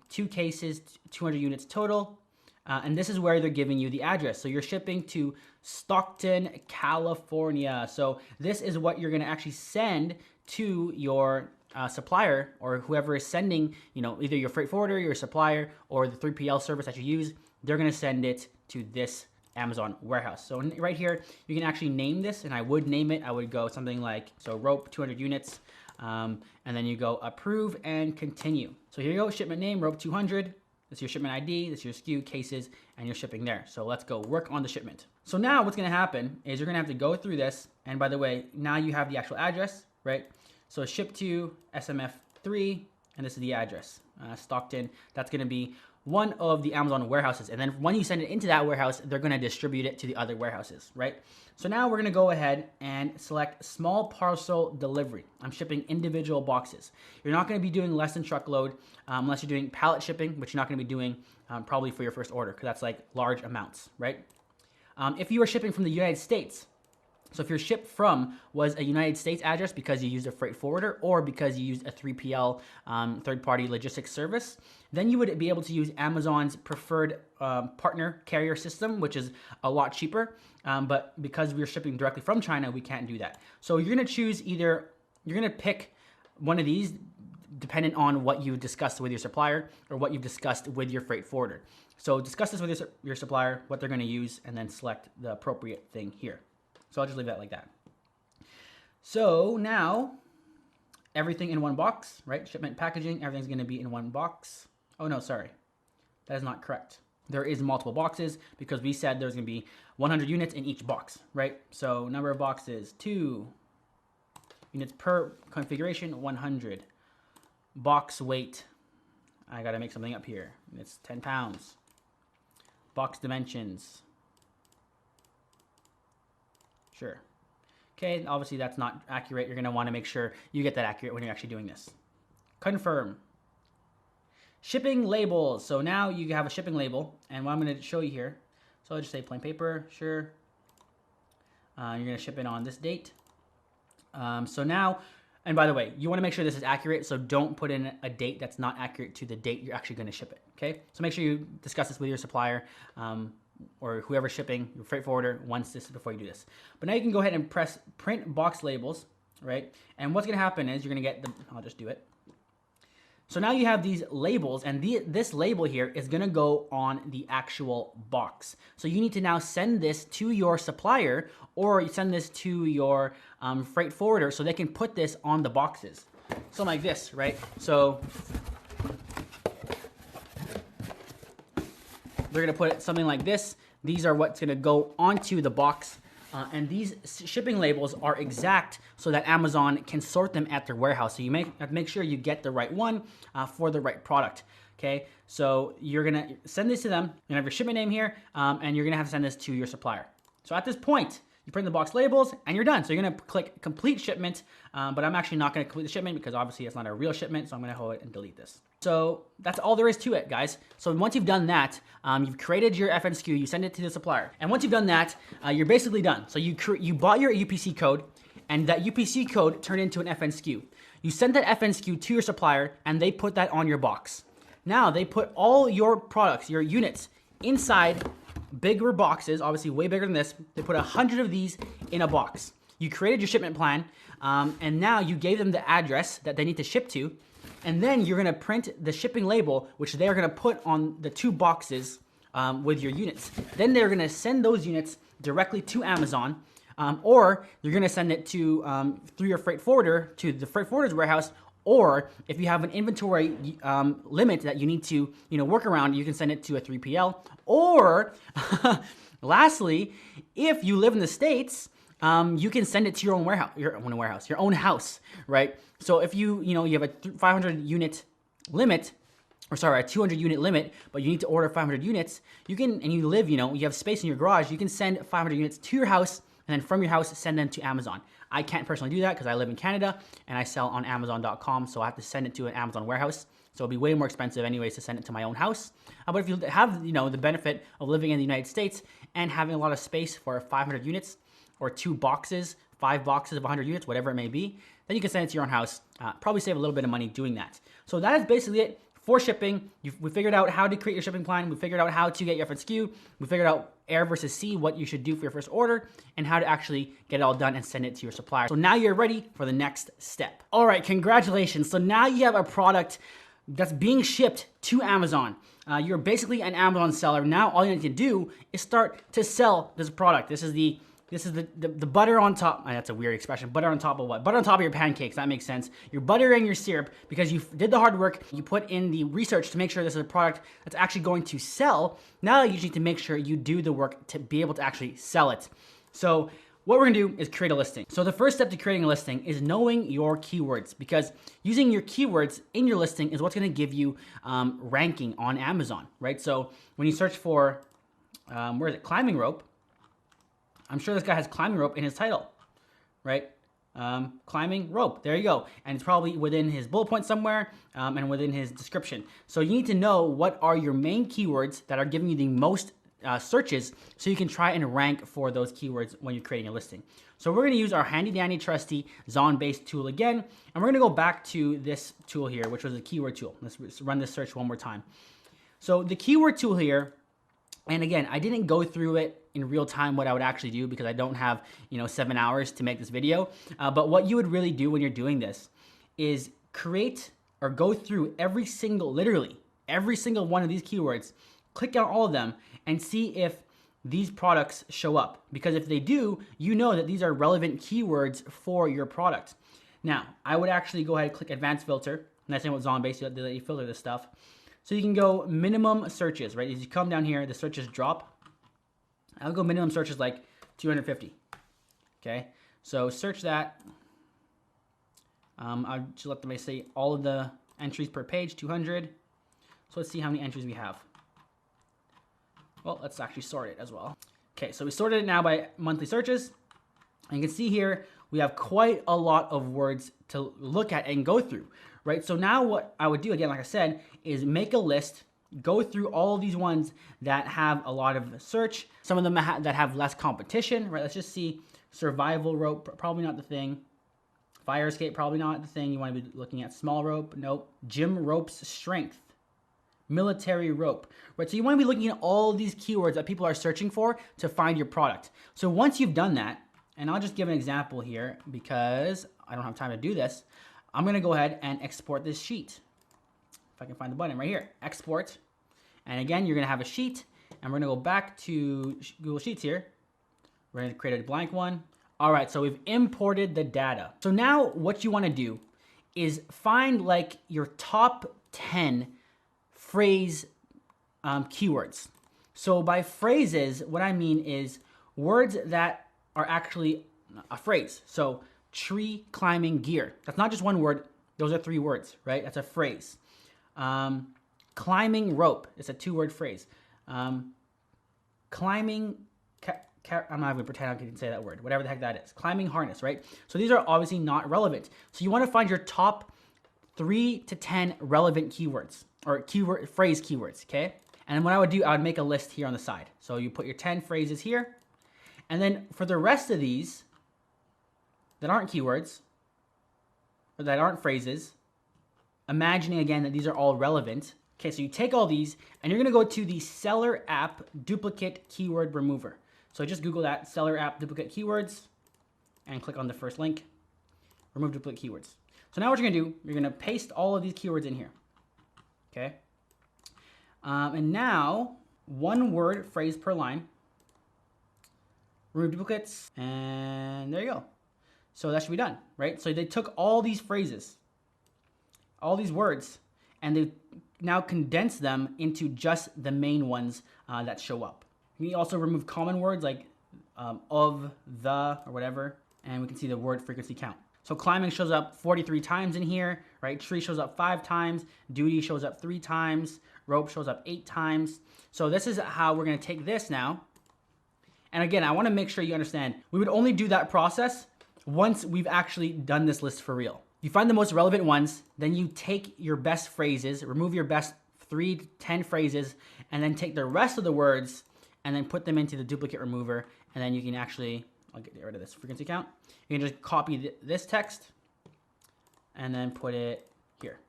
2 cases, 200 units total. And this is where they're giving you the address. So you're shipping to Stockton, California. So this is what you're gonna actually send to your supplier or whoever is sending, either your freight forwarder, your supplier, or the 3PL service that you use. They're gonna send it to this Amazon warehouse. So right here, you can actually name this, and I would name it. I would go something like, so rope 200 units, and then you go approve and continue. So here you go, shipment name, rope 200. This is your shipment ID, this is your SKU, cases, and you're shipping there. So let's go work on the shipment. So now what's gonna happen is you're gonna have to go through this, and by the way, now you have the actual address, right? So ship to SMF3, and this is the address, Stockton. That's gonna be one of the Amazon warehouses. And then when you send it into that warehouse, they're gonna distribute it to the other warehouses, right? So now we're gonna go ahead and select small parcel delivery. I'm shipping individual boxes. You're not gonna be doing less than truckload unless you're doing pallet shipping, which you're not gonna be doing probably for your first order, because that's like large amounts, right? If you are shipping from the United States, so if your ship from was a United States address because you used a freight forwarder or because you used a 3PL third-party logistics service, then you would be able to use Amazon's preferred partner carrier system, which is a lot cheaper. But because we're shipping directly from China, we can't do that. So you're gonna choose you're gonna pick one of these dependent on what you discussed with your supplier or what you've discussed with your freight forwarder. So discuss this with your supplier, what they're gonna use, and then select the appropriate thing here. So I'll just leave that like that. So now, everything in one box, right? Shipment, packaging, everything's gonna be in one box. Oh no, sorry. That is not correct. There is multiple boxes because we said there's gonna be 100 units in each box, right? So number of boxes, 2. Units per configuration, 100. Box weight, I gotta make something up here. It's 10 pounds. Box dimensions. Sure. Okay, obviously that's not accurate. You're gonna wanna make sure you get that accurate when you're actually doing this. Confirm. Shipping labels. So now you have a shipping label, and what I'm gonna show you here, so I'll just say plain paper, sure. You're gonna ship it on this date. So now, and by the way, you wanna make sure this is accurate, so don't put in a date that's not accurate to the date you're actually gonna ship it, okay? So make sure you discuss this with your supplier, or whoever's shipping, your freight forwarder, once this before you do this. But now you can go ahead and press print box labels, right? And what's gonna happen is you're gonna get I'll just do it. So now you have these labels, and this label here is gonna go on the actual box. So you need to now send this to your supplier, or you send this to your freight forwarder so they can put this on the boxes. Something like this, right? So they're gonna put something like this. These are what's gonna go onto the box. And these shipping labels are exact so that Amazon can sort them at their warehouse. So you have to make sure you get the right one for the right product, okay? So you're gonna send this to them. You have your shipment name here, and you're gonna have to send this to your supplier. So at this point, you print the box labels and you're done. So you're gonna click complete shipment, but I'm actually not gonna complete the shipment because obviously it's not a real shipment, so I'm gonna go ahead and delete this. So that's all there is to it, guys. So once you've done that, you've created your FNSKU, you send it to the supplier. And once you've done that, you're basically done. So you bought your UPC code, and that UPC code turned into an FNSKU. You send that FNSKU to your supplier, and they put that on your box. Now they put all your products, your units, inside bigger boxes, obviously way bigger than this. They put 100 of these in a box. You created your shipment plan, and now you gave them the address that they need to ship to, and then you're gonna print the shipping label, which they're gonna put on the 2 boxes with your units. Then they're gonna send those units directly to Amazon, or you're gonna send it to through your freight forwarder to the freight forwarder's warehouse, or if you have an inventory limit that you need to work around, you can send it to a 3PL. Or lastly, if you live in the States you can send it to your own your own house, right? So if you have a 500 unit limit, or sorry, a 200 unit limit, but you need to order 500 units, you can, and you live, you have space in your garage, you can send 500 units to your house, and then from your house, send them to Amazon. I can't personally do that because I live in Canada and I sell on Amazon.com, so I have to send it to an Amazon warehouse. So it'll be way more expensive anyways to send it to my own house. But if you have, the benefit of living in the United States and having a lot of space for 500 units or 5 boxes of 100 units, whatever it may be, then you can send it to your own house. Probably save a little bit of money doing that. So that is basically it for shipping. We figured out how to create your shipping plan. We figured out how to get your FSQ. We figured out Air versus Sea, what you should do for your first order, and how to actually get it all done and send it to your supplier. So now you're ready for the next step. All right, congratulations. So now you have a product that's being shipped to Amazon. You're basically an Amazon seller. Now all you need to do is start to sell this product. This is the butter on top. That's a weird expression. Butter on top of what? Butter on top of your pancakes. That makes sense. You're buttering your syrup because you did the hard work. You put in the research to make sure this is a product that's actually going to sell. Now you just need to make sure you do the work to be able to actually sell it. So what we're gonna do is create a listing. So the first step to creating a listing is knowing your keywords, because using your keywords in your listing is what's gonna give you ranking on Amazon, right? So when you search for, where is it? Climbing rope. I'm sure this guy has climbing rope in his title, right? Climbing rope, there you go. And it's probably within his bullet point somewhere and within his description. So you need to know what are your main keywords that are giving you the most searches, so you can try and rank for those keywords when you're creating a listing. So we're gonna use our handy dandy trusty Zon-based tool again, and we're gonna go back to this tool here, which was the keyword tool. Let's run this search one more time. So the keyword tool here, and again, I didn't go through it in real time what I would actually do because I don't have 7 hours to make this video. But what you would really do when you're doing this is create or go through literally every single one of these keywords, click on all of them, and see if these products show up. Because if they do, you know that these are relevant keywords for your product. Now, I would actually go ahead and click Advanced Filter. And that's what Zon-based, they let you filter this stuff. So you can go minimum searches, right? As you come down here, the searches drop. I'll go minimum searches like 250, okay? So search that. I'll just let them say all of the entries per page, 200. So let's see how many entries we have. Well, let's actually sort it as well. Okay, so we sorted it now by monthly searches. And you can see here, we have quite a lot of words to look at and go through, right? So now what I would do, again, like I said, is make a list, go through all of these ones that have a lot of search, some of them that have less competition, right? Let's just see, survival rope, probably not the thing. Fire escape, probably not the thing. You want to be looking at small rope, nope. Gym ropes strength. Military rope, right? So you want to be looking at all these keywords that people are searching for to find your product. So once you've done that, and I'll just give an example here because I don't have time to do this, I'm going to go ahead and export this sheet. If I can find the button right here, export. And again, you're going to have a sheet, and we're going to go back to Google Sheets here. We're going to create a blank one. All right, so we've imported the data. So now what you want to do is find like your top 10 phrase keywords. So by phrases, what I mean is words that are actually a phrase. So tree climbing gear. That's not just one word. Those are 3 words, right? That's a phrase. Climbing rope. It's a 2-word phrase. Climbing, I'm not even pretend I can say that word. Whatever the heck that is. Climbing harness, right? So these are obviously not relevant. So you want to find your top 3 to 10 relevant keywords or phrase keywords, okay? And what I would do, I would make a list here on the side. So you put your 10 phrases here. And then for the rest of these that aren't keywords or that aren't phrases, imagining again that these are all relevant. Okay, so you take all these and you're gonna go to the Seller App Duplicate Keyword Remover. So just Google that, Seller App Duplicate Keywords, and click on the first link, remove duplicate keywords. So now what you're gonna do, you're gonna paste all of these keywords in here, okay? And now, 1 word phrase per line, remove duplicates, and there you go. So that should be done, right? So they took all these phrases, all these words, and they now condense them into just the main ones that show up. You also remove common words like of the or whatever, and we can see the word frequency count. So climbing shows up 43 times in here, right? Tree shows up 5 times, duty shows up 3 times, rope shows up 8 times. So this is how we're gonna take this now. And again, I wanna make sure you understand, we would only do that process once we've actually done this list for real. You find the most relevant ones, then you take your best phrases, remove your best 3 to 10 phrases, and then take the rest of the words and then put them into the duplicate remover, and then you can actually, I'll get rid of this frequency count. You can just copy this text and then put it here,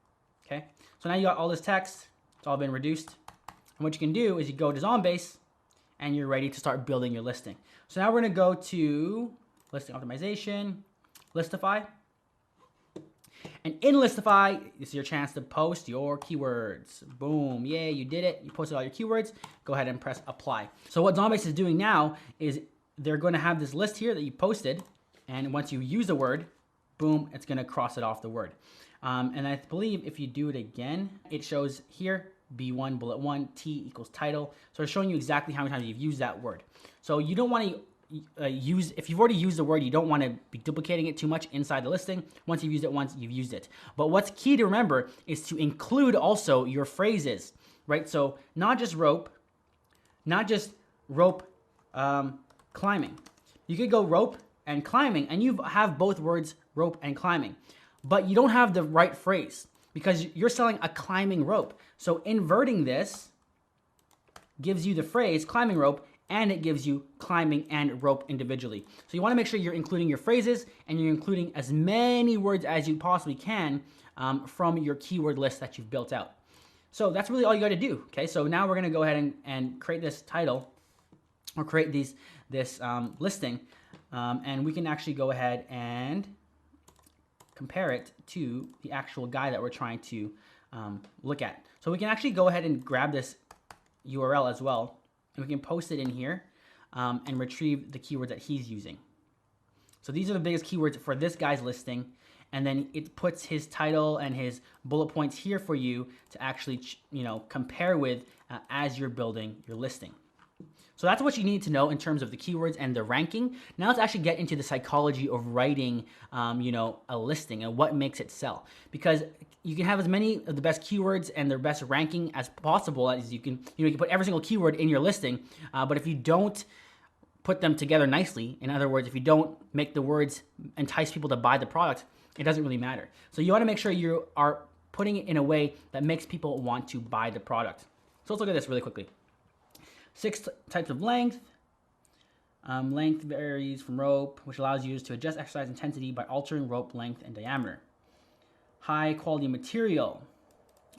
okay? So now you got all this text, it's all been reduced. And what you can do is you go to Zombase and you're ready to start building your listing. So now we're gonna go to listing optimization, Listify. And in Listify, this is your chance to post your keywords. Boom, yay, you did it. You posted all your keywords. Go ahead and press apply. So what Zombase is doing now is they're gonna have this list here that you posted, and once you use the word, boom, it's gonna cross it off the word. And I believe if you do it again, it shows here, B1, bullet 1, T equals title. So it's showing you exactly how many times you've used that word. So you don't wanna if you've already used the word, you don't wanna be duplicating it too much inside the listing. Once you've used it once, you've used it. But what's key to remember is to include also your phrases, right? So not just rope, climbing. You could go rope and climbing, and you have both words, rope and climbing, but you don't have the right phrase because you're selling a climbing rope. So inverting this gives you the phrase climbing rope, and it gives you climbing and rope individually. So you wanna make sure you're including your phrases and you're including as many words as you possibly can from your keyword list that you've built out. So that's really all you gotta do, okay? So now we're gonna go ahead and create this title or create this listing, and we can actually go ahead and compare it to the actual guy that we're trying to look at. So we can actually go ahead and grab this URL as well, and we can post it in here and retrieve the keywords that he's using. So these are the biggest keywords for this guy's listing, and then it puts his title and his bullet points here for you to actually compare with as you're building your listing. So that's what you need to know in terms of the keywords and the ranking. Now let's actually get into the psychology of writing a listing and what makes it sell. Because you can have as many of the best keywords and their best ranking as possible as you can. You can put every single keyword in your listing, but if you don't put them together nicely, in other words, if you don't make the words entice people to buy the product, it doesn't really matter. So you want to make sure you are putting it in a way that makes people want to buy the product. So let's look at this really quickly. 6 types of length. Length varies from rope, which allows users to adjust exercise intensity by altering rope length and diameter. High quality material.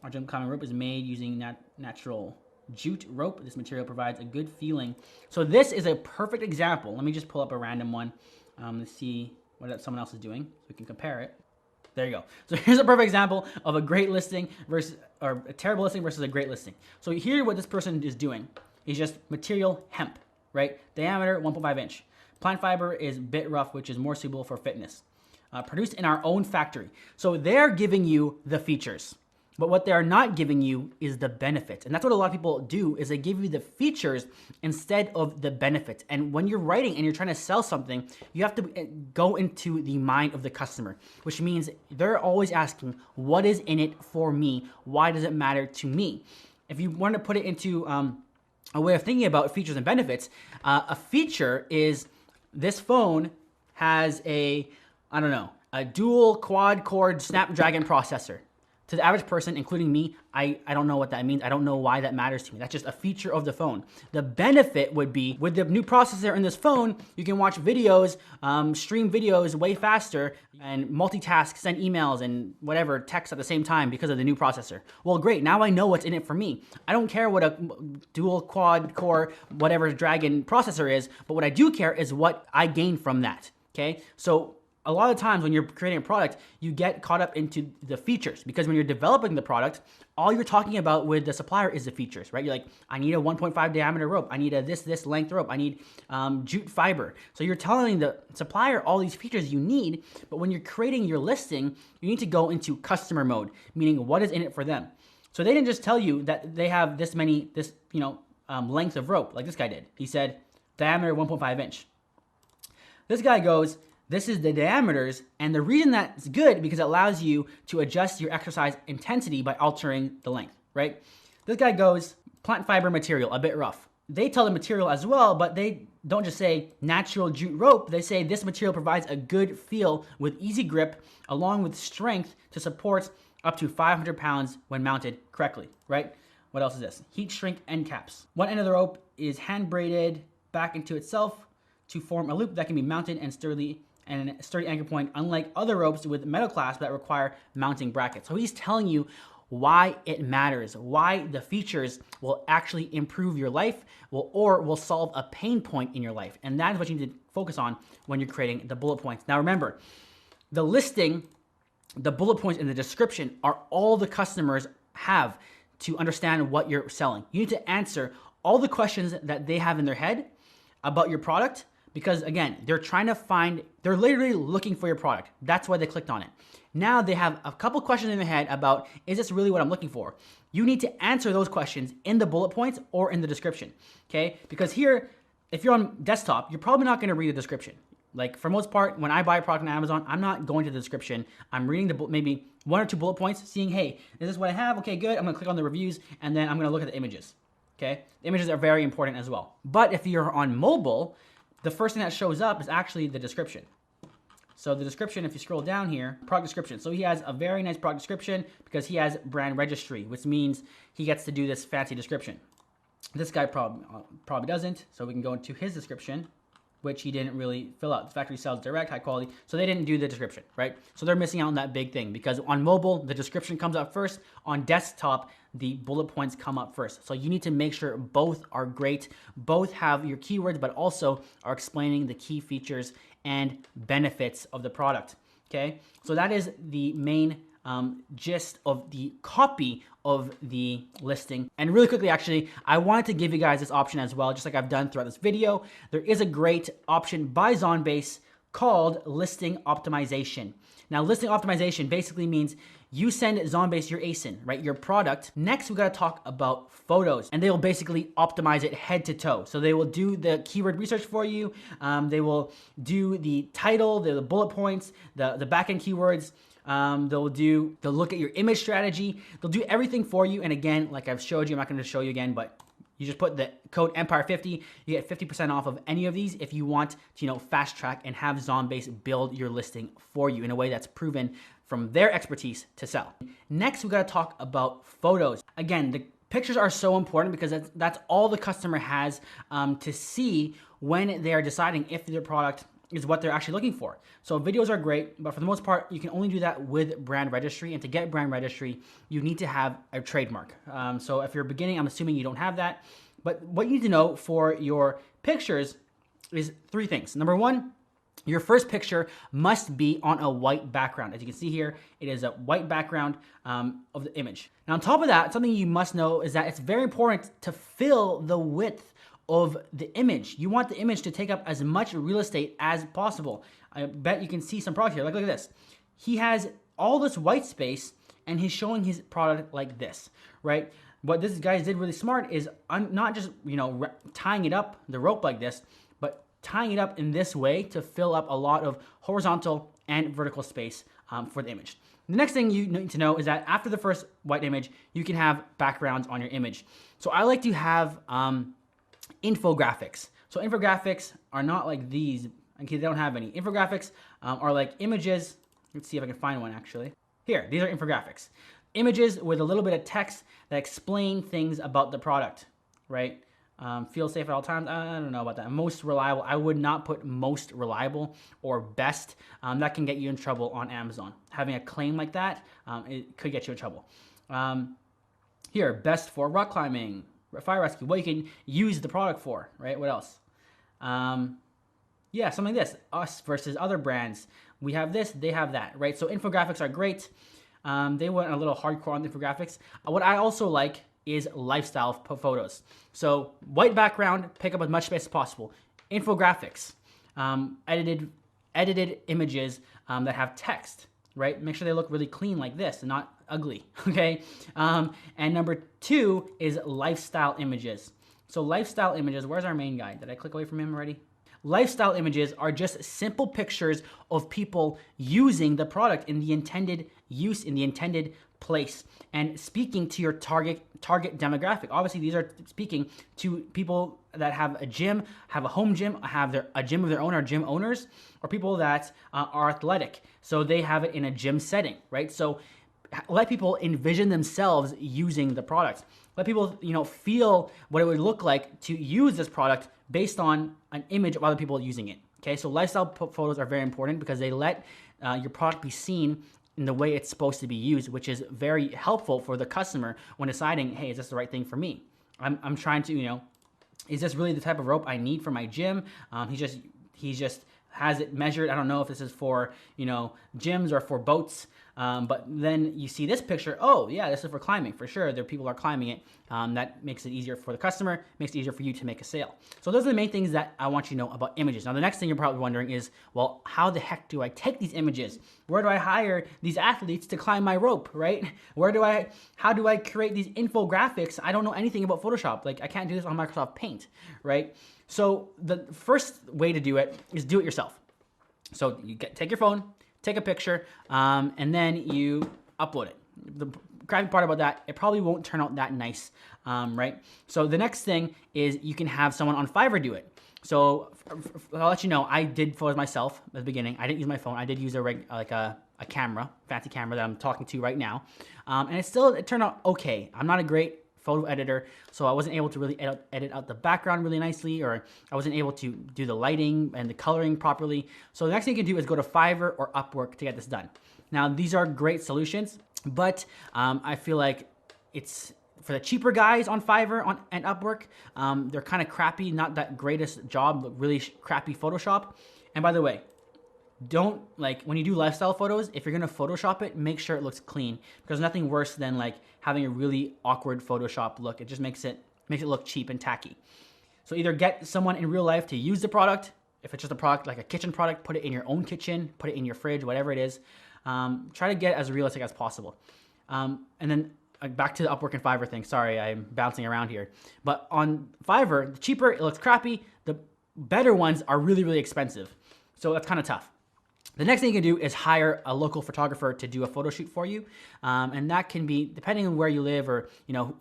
Our jump climbing rope is made using natural jute rope. This material provides a good feeling. So this is a perfect example. Let me just pull up a random one to see what someone else is doing so we can compare it. There you go. So here's a perfect example of a great listing versus, or a terrible listing versus a great listing. So here what this person is doing is just material hemp, right? Diameter 1.5 inch. Plant fiber is bit rough, which is more suitable for fitness. Produced in our own factory. So they're giving you the features, but what they're not giving you is the benefits. And that's what a lot of people do, is they give you the features instead of the benefits. And when you're writing and you're trying to sell something, you have to go into the mind of the customer, which means they're always asking, what is in it for me? Why does it matter to me? If you want to put it into a way of thinking about features and benefits, a feature is this phone has a dual quad core Snapdragon processor. To the average person, including me, I don't know what that means. I don't know why that matters to me. That's just a feature of the phone. The benefit would be, with the new processor in this phone, you can watch videos, stream videos way faster, and multitask, send emails and whatever, text at the same time because of the new processor. Well, great, now I know what's in it for me. I don't care what a dual quad core, whatever Dragon processor is, but what I do care is what I gain from that, okay? So a lot of times when you're creating a product, you get caught up into the features, because when you're developing the product, all you're talking about with the supplier is the features, right? You're like, I need a 1.5 diameter rope. I need a this length rope. I need jute fiber. So you're telling the supplier all these features you need, but when you're creating your listing, you need to go into customer mode, meaning what is in it for them. So they didn't just tell you that they have this length of rope like this guy did. He said, diameter 1.5 inch. This guy goes, this is the diameters, and the reason that's good because it allows you to adjust your exercise intensity by altering the length, right? This guy goes, plant fiber material, a bit rough. They tell the material as well, but they don't just say natural jute rope. They say this material provides a good feel with easy grip along with strength to support up to 500 pounds when mounted correctly, right? What else is this? Heat shrink end caps. One end of the rope is hand braided back into itself to form a loop that can be mounted and sturdy anchor point, unlike other ropes with metal clasp that require mounting brackets. So he's telling you why it matters, why the features will actually improve your life or will solve a pain point in your life. And that is what you need to focus on when you're creating the bullet points. Now remember, the listing, the bullet points in the description are all the customers have to understand what you're selling. You need to answer all the questions that they have in their head about your product because again, they're literally looking for your product. That's why they clicked on it. Now they have a couple questions in their head about, is this really what I'm looking for? You need to answer those questions in the bullet points or in the description, okay? Because here, if you're on desktop, you're probably not gonna read the description. Like for most part, when I buy a product on Amazon, I'm not going to the description. I'm reading maybe 1 or 2 bullet points, seeing, hey, this is what I have, okay, good. I'm gonna click on the reviews and then I'm gonna look at the images, okay? The images are very important as well. But if you're on mobile, the first thing that shows up is actually the description. So the description, if you scroll down here, product description. So he has a very nice product description because he has brand registry, which means he gets to do this fancy description. This guy probably doesn't. So we can go into his description, which he didn't really fill out. The factory sells direct, high quality. So they didn't do the description, right? So they're missing out on that big thing because on mobile, the description comes up first. On desktop, the bullet points come up first. So you need to make sure both are great. Both have your keywords, but also are explaining the key features and benefits of the product, okay? So that is the main gist of the copy of the listing. And really quickly, actually, I wanted to give you guys this option as well, just like I've done throughout this video. There is a great option by Zonbase called listing optimization. Now, listing optimization basically means you send Zonbase your ASIN, right? Your product. Next, we gotta talk about photos, and they will basically optimize it head to toe. So they will do the keyword research for you. They will do the title, the bullet points, the backend keywords. They'll look at your image strategy. They'll do everything for you. And again, like I've showed you, I'm not gonna show you again, but you just put the code Empire50, you get 50% off of any of these if you want to, fast track and have Zonbase build your listing for you in a way that's proven from their expertise to sell. Next, we gotta talk about photos. Again, the pictures are so important because that's all the customer has to see when they are deciding if their product is what they're actually looking for. So videos are great, but for the most part, you can only do that with brand registry. And to get brand registry, you need to have a trademark. So if you're beginning, I'm assuming you don't have that. But what you need to know for your pictures is 3 things. Number 1, your first picture must be on a white background. As you can see here, it is a white background of the image. Now on top of that, something you must know is that it's very important to fill the width of the image. You want the image to take up as much real estate as possible. I bet you can see some product here. Like, look at this. He has all this white space and he's showing his product like this, right? What this guy did really smart is not just, tying it up, the rope like this, but tying it up in this way to fill up a lot of horizontal and vertical space for the image. The next thing you need to know is that after the first white image, you can have backgrounds on your image. So I like to have infographics. So infographics are not like these. Okay, they don't have any. Infographics are like images. Let's see if I can find one actually. Here, these are infographics. Images with a little bit of text that explain things about the product, right? Feel safe at all times. I don't know about that. Most reliable. I would not put most reliable or best. That can get you in trouble on Amazon. Having a claim like that, it could get you in trouble. Here, best for rock climbing, fire rescue, what you can use the product for, right? What else? Yeah, something like this, us versus other brands. We have this, they have that, right? So infographics are great. They went a little hardcore on the infographics. What I also like is lifestyle photos. So white background, pick up as much space as possible. Infographics, edited images that have text, right? Make sure they look really clean like this and not ugly, okay? And number 2 is lifestyle images. So lifestyle images, where's our main guy? Did I click away from him already? Lifestyle images are just simple pictures of people using the product in the intended use, in the intended place, and speaking to your target demographic. Obviously, these are speaking to people that have a gym, have a home gym, have a gym of their own, or gym owners, or people that are athletic. So they have it in a gym setting, right? So let people envision themselves using the product. Let people, feel what it would look like to use this product based on an image of other people using it. Okay, so lifestyle photos are very important because they let your product be seen in the way it's supposed to be used, which is very helpful for the customer when deciding, hey, is this the right thing for me? I'm trying to, is this really the type of rope I need for my gym? He just has it measured. I don't know if this is for, gyms or for boats. But then you see this picture, oh yeah, this is for climbing, for sure. There people are climbing it. That makes it easier for the customer, makes it easier for you to make a sale. So those are the main things that I want you to know about images. Now the next thing you're probably wondering is, well, how the heck do I take these images? Where do I hire these athletes to climb my rope, right? How do I create these infographics? I don't know anything about Photoshop. Like I can't do this on Microsoft Paint, right? So the first way to do it is do it yourself. So you take your phone, take a picture, and then you upload it. The crappy part about that, it probably won't turn out that nice, right? So the next thing is you can have someone on Fiverr do it. So I'll let you know, I did photos myself at the beginning. I didn't use my phone. I did use a camera, fancy camera that I'm talking to right now. And it turned out okay. I'm not a great photo editor, so I wasn't able to really edit out the background really nicely, or I wasn't able to do the lighting and the coloring properly. So the next thing you can do is go to Fiverr or Upwork to get this done. Now, these are great solutions, but I feel like it's for the cheaper guys on Fiverr and Upwork. They're kind of crappy, not that greatest job, really crappy Photoshop. And by the way, don't, when you do lifestyle photos, if you're gonna Photoshop it, make sure it looks clean, because nothing worse than having a really awkward Photoshop look. It just makes it look cheap and tacky. So either get someone in real life to use the product. If it's just a product like a kitchen product, put it in your own kitchen, put it in your fridge, whatever it is. Try to get it as realistic as possible. And then back to the Upwork and Fiverr thing. Sorry, I'm bouncing around here. But on Fiverr, the cheaper it looks crappy, the better ones are really, really expensive. So that's kind of tough. The next thing you can do is hire a local photographer to do a photo shoot for you. And that can be, depending on where you live or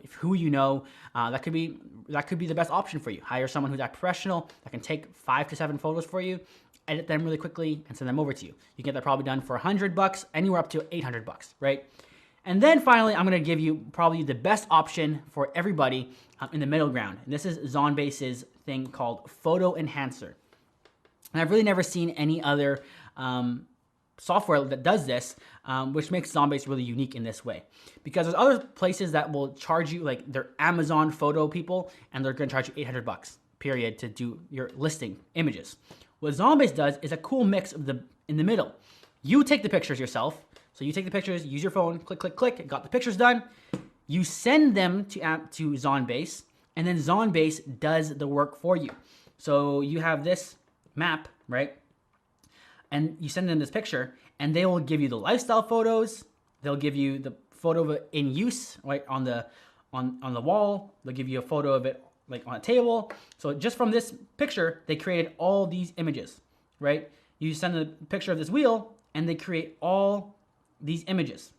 who you know, that could be the best option for you. Hire someone who's that professional that can take 5 to 7 photos for you, edit them really quickly, and send them over to you. You get that probably done for $100, anywhere up to $800, right? And then finally, I'm gonna give you probably the best option for everybody in the middle ground. And this is Zonbase's thing called Photo Enhancer. And I've really never seen any other software that does this, which makes Zonbase really unique in this way. Because there's other places that will charge you, they're Amazon photo people, and they're gonna charge you $800, period, to do your listing images. What Zonbase does is a cool mix of in the middle. You take the pictures yourself. So you take the pictures, use your phone, click, click, click, got the pictures done. You send them to Zonbase, and then Zonbase does the work for you. So you have this map, right? And you send them this picture, and they will give you the lifestyle photos. They'll give you the photo of it in use, right, on the wall. They'll give you a photo of it on a table. So just from this picture, they created all these images, right? You send a picture of this wheel, and they create all these images,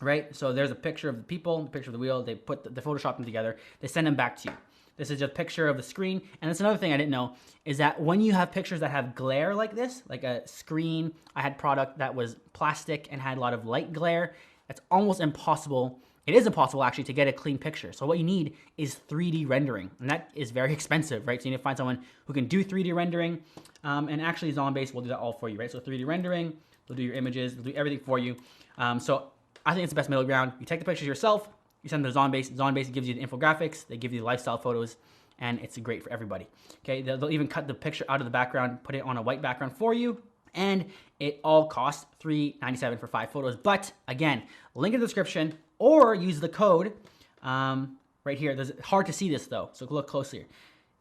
right? So there's a picture of the people, a picture of the wheel. They put the Photoshop them together. They send them back to you. This is just a picture of the screen. And that's another thing I didn't know, is that when you have pictures that have glare like this, like a screen, I had product that was plastic and had a lot of light glare, that's almost impossible. It is impossible actually to get a clean picture. So what you need is 3D rendering, and that is very expensive, right? So you need to find someone who can do 3D rendering, and actually Zonbase will do that all for you, right? So 3D rendering, they'll do your images, they'll do everything for you. So I think it's the best middle ground. You take the pictures yourself, you send them to Zonbase. Zonbase gives you the infographics, they give you the lifestyle photos, and it's great for everybody. Okay, they'll even cut the picture out of the background, put it on a white background for you, and it all costs $397 for 5 photos. But again, link in the description, or use the code right here. It's hard to see this though, so look closer.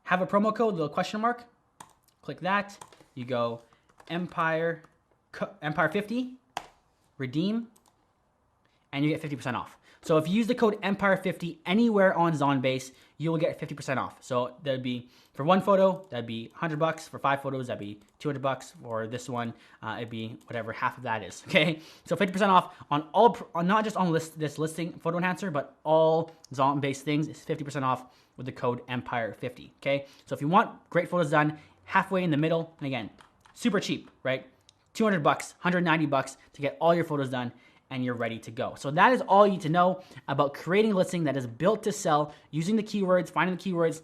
Have a promo code, little question mark. Click that. You go Empire 50, redeem, and you get 50% off. So if you use the code Empire50 anywhere on Zonbase, you will get 50% off. So that'd be for one photo, that'd be $100. For 5 photos, that'd be $200. For this one, it'd be whatever half of that is. Okay, so 50% off on all, not just on this listing photo enhancer, but all Zonbase things is 50% off with the code Empire50. Okay, so if you want great photos done halfway in the middle, and again, super cheap, right? $200, $190 to get all your photos done, and you're ready to go. So that is all you need to know about creating a listing that is built to sell, using the keywords, finding the keywords,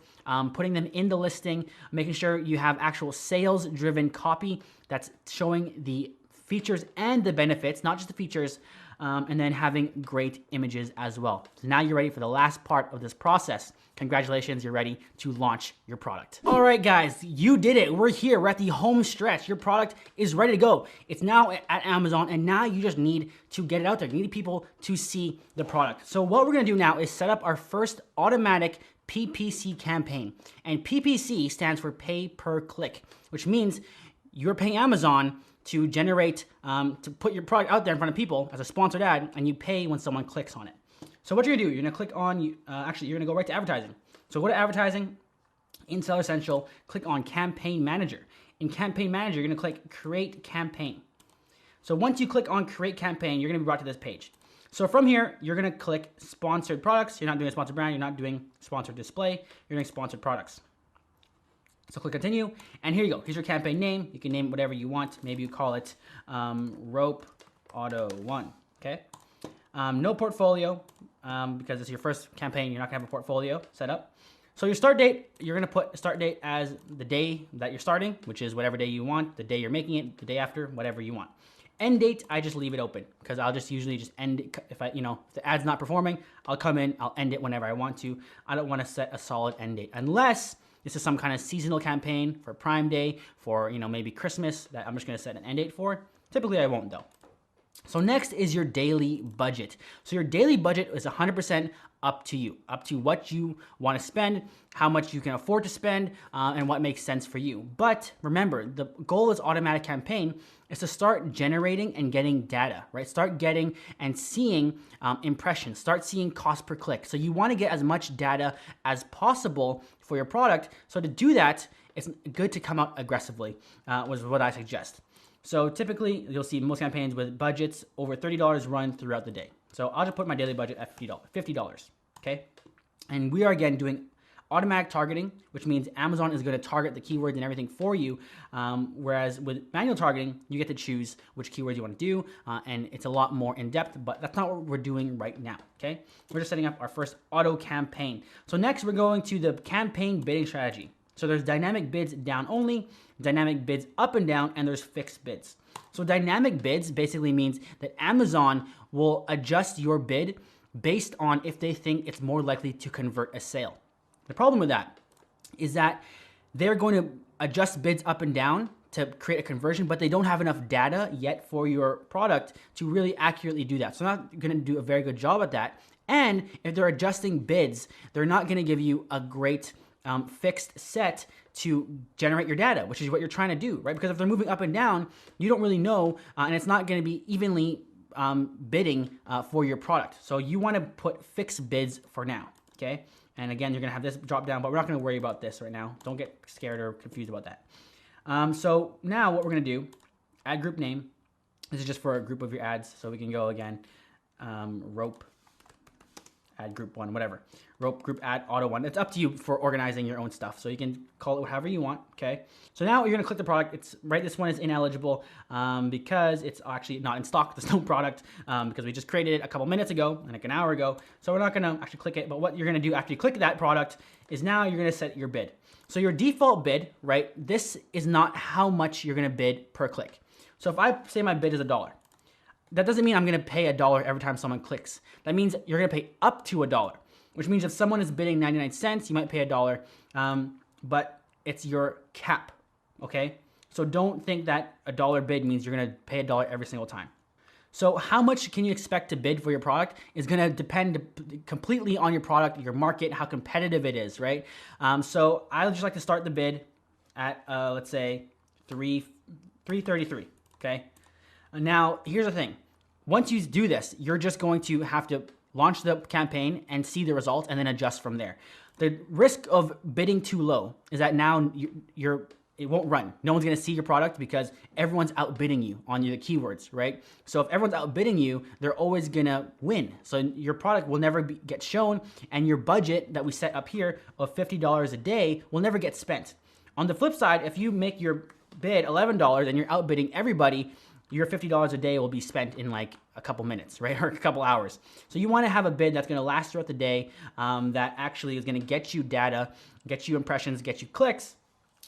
putting them in the listing, making sure you have actual sales-driven copy that's showing the features and the benefits, not just the features, and then having great images as well. So now you're ready for the last part of this process. Congratulations, you're ready to launch your product. All right, guys, you did it. We're here. We're at the home stretch. Your product is ready to go. It's now at Amazon, and now you just need to get it out there. You need people to see the product. So what we're gonna do now is set up our first automatic PPC campaign. And PPC stands for pay per click, which means you're paying Amazon to generate, to put your product out there in front of people as a sponsored ad, and you pay when someone clicks on it. So what you're gonna do, you're gonna click on, actually you're gonna go right to advertising. So go to advertising, in Seller Central, click on Campaign Manager. In Campaign Manager, you're gonna click Create Campaign. So once you click on Create Campaign, you're gonna be brought to this page. So from here, you're gonna click Sponsored Products. You're not doing a sponsored brand, you're not doing sponsored display, you're doing sponsored products. So click Continue, and here you go. Here's your campaign name. You can name it whatever you want. Maybe you call it Rope Auto 1, okay? No portfolio, because it's your first campaign, you're not gonna have a portfolio set up. So your start date, you're gonna put start date as the day that you're starting, which is whatever day you want, the day you're making it, the day after, whatever you want. End date, I just leave it open, because I'll just usually just end it. If if the ad's not performing, I'll come in, I'll end it whenever I want to. I don't wanna set a solid end date, unless this is some kind of seasonal campaign for Prime Day, for maybe Christmas, that I'm just gonna set an end date for. Typically I won't though. So next is your daily budget. So your daily budget is 100% up to you, up to what you want to spend, how much you can afford to spend, and what makes sense for you. But remember, the goal is automatic campaign is to start generating and getting data, right? Start getting and seeing impressions, start seeing cost per click. So you want to get as much data as possible for your product. So to do that, it's good to come out aggressively, was what I suggest. So typically, you'll see most campaigns with budgets over $30 run throughout the day. So I'll just put my daily budget at $50, okay? And we are, again, doing automatic targeting, which means Amazon is going to target the keywords and everything for you, whereas with manual targeting, you get to choose which keywords you want to do, and it's a lot more in-depth, but that's not what we're doing right now, okay? We're just setting up our first auto campaign. So next, we're going to the campaign bidding strategy. So there's dynamic bids down only, dynamic bids up and down, and there's fixed bids. So dynamic bids basically means that Amazon will adjust your bid based on if they think it's more likely to convert a sale. The problem with that is that they're going to adjust bids up and down to create a conversion, but they don't have enough data yet for your product to really accurately do that. So they're not gonna do a very good job at that. And if they're adjusting bids, they're not gonna give you a great fixed set to generate your data, which is what you're trying to do, right? Because if they're moving up and down, you don't really know, and it's not going to be evenly bidding for your product. So you want to put fixed bids for now, okay? And again, you're going to have this drop down, but we're not going to worry about this right now. Don't get scared or confused about that. So now what we're going to do, ad group name. This is just for a group of your ads, so we can go again, rope, ad group 1, whatever. Rope group ad auto 1. It's up to you for organizing your own stuff. So you can call it however you want, okay? So now you're gonna click the product. It's right, this one is ineligible because it's actually not in stock. There's no product because we just created it a couple minutes ago, like an hour ago. So we're not gonna actually click it, but what you're gonna do after you click that product is now you're gonna set your bid. So your default bid, right? This is not how much you're gonna bid per click. So if I say my bid is $1, that doesn't mean I'm gonna pay $1 every time someone clicks. That means you're gonna pay up to $1, which means if someone is bidding 99 cents, you might pay $1, but it's your cap, okay? So don't think that $1 bid means you're gonna pay $1 every single time. So how much can you expect to bid for your product is gonna depend completely on your product, your market, how competitive it is, right? So I just like to start the bid at, let's say, $3.33, okay? Now, here's the thing. Once you do this, you're just going to have to launch the campaign and see the results and then adjust from there. The risk of bidding too low is that now it won't run. No one's gonna see your product because everyone's outbidding you on your keywords, right? So if everyone's outbidding you, they're always gonna win. So your product will never get shown, and your budget that we set up here of $50 a day will never get spent. On the flip side, if you make your bid $11 and you're outbidding everybody, your $50 a day will be spent in like a couple minutes, right? Or a couple hours. So you wanna have a bid that's gonna last throughout the day, that actually is gonna get you data, get you impressions, get you clicks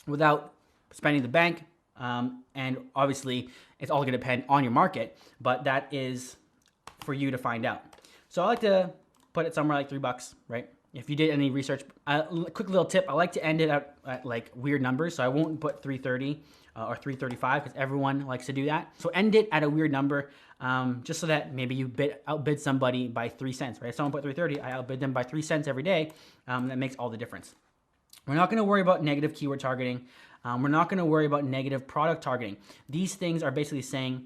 without spending the bank. And obviously it's all gonna depend on your market, but that is for you to find out. So I like to put it somewhere like $3, right? If you did any research, quick little tip, I like to end it at like weird numbers. So I won't put 330 or 335 because everyone likes to do that. So end it at a weird number, just so that maybe you outbid somebody by 3 cents, right? If someone put 330, I outbid them by 3 cents every day. That makes all the difference. We're not gonna worry about negative keyword targeting. We're not gonna worry about negative product targeting. These things are basically saying,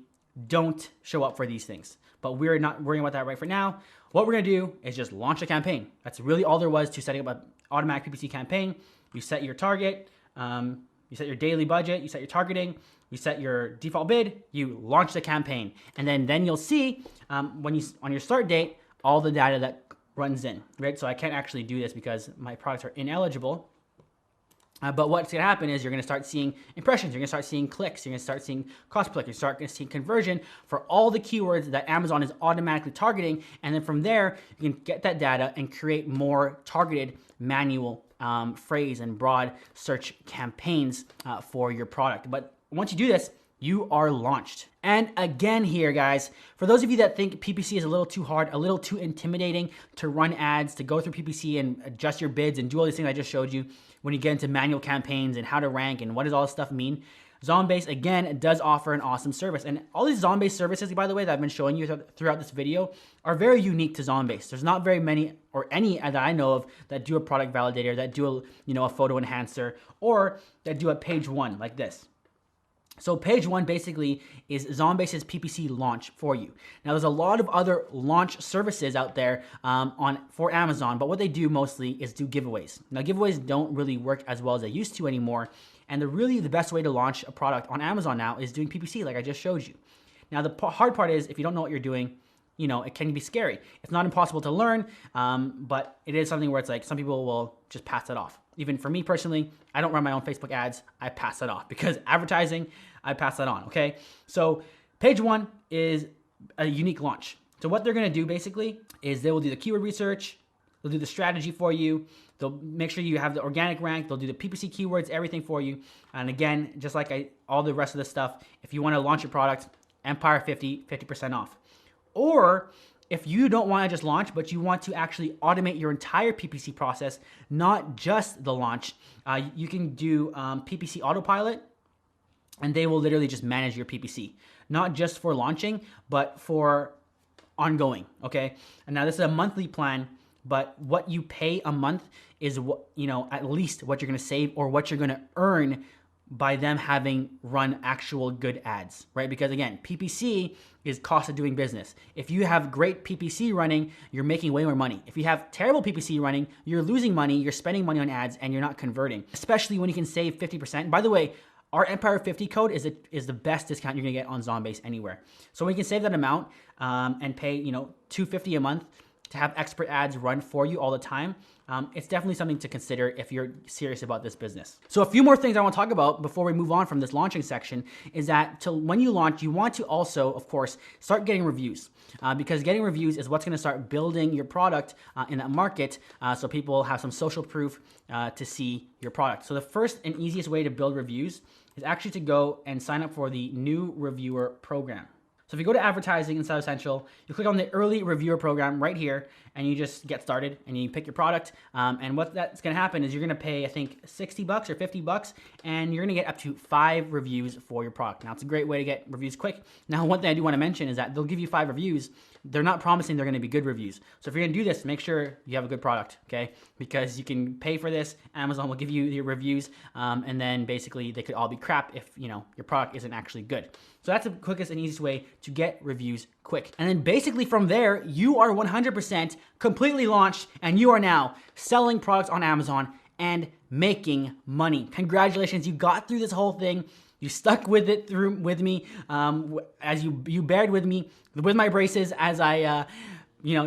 don't show up for these things. But we're not worrying about that right for now. What we're gonna do is just launch a campaign. That's really all there was to setting up an automatic PPC campaign. You set your target, you set your daily budget, you set your targeting, you set your default bid, you launch the campaign. And then you'll see on your start date, all the data that runs in, right? So I can't actually do this because my products are ineligible. But what's gonna happen is you're gonna start seeing impressions, you're gonna start seeing clicks, you're gonna start seeing cost per click, you're gonna see conversion for all the keywords that Amazon is automatically targeting. And then from there, you can get that data and create more targeted manual phrase and broad search campaigns for your product. But once you do this, you are launched. And again here, guys, for those of you that think PPC is a little too hard, a little too intimidating to run ads, to go through PPC and adjust your bids and do all these things I just showed you, when you get into manual campaigns and how to rank and what does all this stuff mean, Zonbase, again, does offer an awesome service. And all these Zonbase services, by the way, that I've been showing you throughout this video are very unique to Zonbase. There's not very many or any that I know of that do a product validator, that do a photo enhancer, or that do a page one like this. So page one basically is Zonbase's PPC launch for you. Now there's a lot of other launch services out there for Amazon, but what they do mostly is do giveaways. Now giveaways don't really work as well as they used to anymore. And the best way to launch a product on Amazon now is doing PPC like I just showed you. Now the hard part is if you don't know what you're doing, it can be scary. It's not impossible to learn, but it is something where it's like some people will just pass it off. Even for me personally, I don't run my own Facebook ads. I pass it off because advertising, I pass that on, okay? So page one is a unique launch. So what they're gonna do basically is they will do the keyword research, they'll do the strategy for you, they'll make sure you have the organic rank, they'll do the PPC keywords, everything for you. And again, just like all the rest of this stuff, if you wanna launch your product, Empire 50% off. Or if you don't wanna just launch, but you want to actually automate your entire PPC process, not just the launch, you can do PPC autopilot, and they will literally just manage your PPC, not just for launching, but for ongoing, okay? And now this is a monthly plan, but what you pay a month is what, at least what you're gonna save or what you're gonna earn by them having run actual good ads, right? Because again, PPC is cost of doing business. If you have great PPC running, you're making way more money. If you have terrible PPC running, you're losing money, you're spending money on ads, and you're not converting, especially when you can save 50%. By the way, our Empire 50 code is the best discount you're gonna get on Zonbase anywhere. So when you can save that amount and pay $250 a month to have expert ads run for you all the time, it's definitely something to consider if you're serious about this business. So a few more things I want to talk about before we move on from this launching section is that when you launch, you want to also, of course, start getting reviews because getting reviews is what's going to start building your product in that market so people have some social proof to see your product. So the first and easiest way to build reviews is actually to go and sign up for the new reviewer program. So if you go to advertising in Seller Central, you click on the early reviewer program right here, and you just get started and you pick your product. And what that's gonna happen is you're gonna pay, I think, $60 or $50, and you're gonna get up to 5 reviews for your product. Now it's a great way to get reviews quick. Now one thing I do wanna mention is that they'll give you 5 reviews. They're not promising they're gonna be good reviews. So if you're gonna do this, make sure you have a good product, okay? Because you can pay for this, Amazon will give you your reviews, and then basically they could all be crap if your product isn't actually good. So that's the quickest and easiest way to get reviews quick. And then basically from there, you are 100% completely launched and you are now selling products on Amazon and making money. Congratulations, you got through this whole thing. You stuck with it with me, as you bared with me, with my braces as I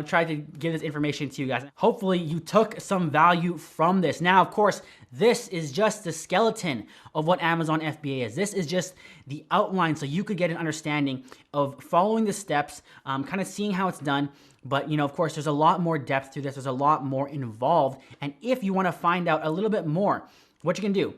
tried to give this information to you guys. Hopefully you took some value from this. Now, of course, this is just the skeleton of what Amazon FBA is. This is just the outline so you could get an understanding of following the steps, kind of seeing how it's done. But, of course, there's a lot more depth to this. There's a lot more involved. And if you want to find out a little bit more, what you can do,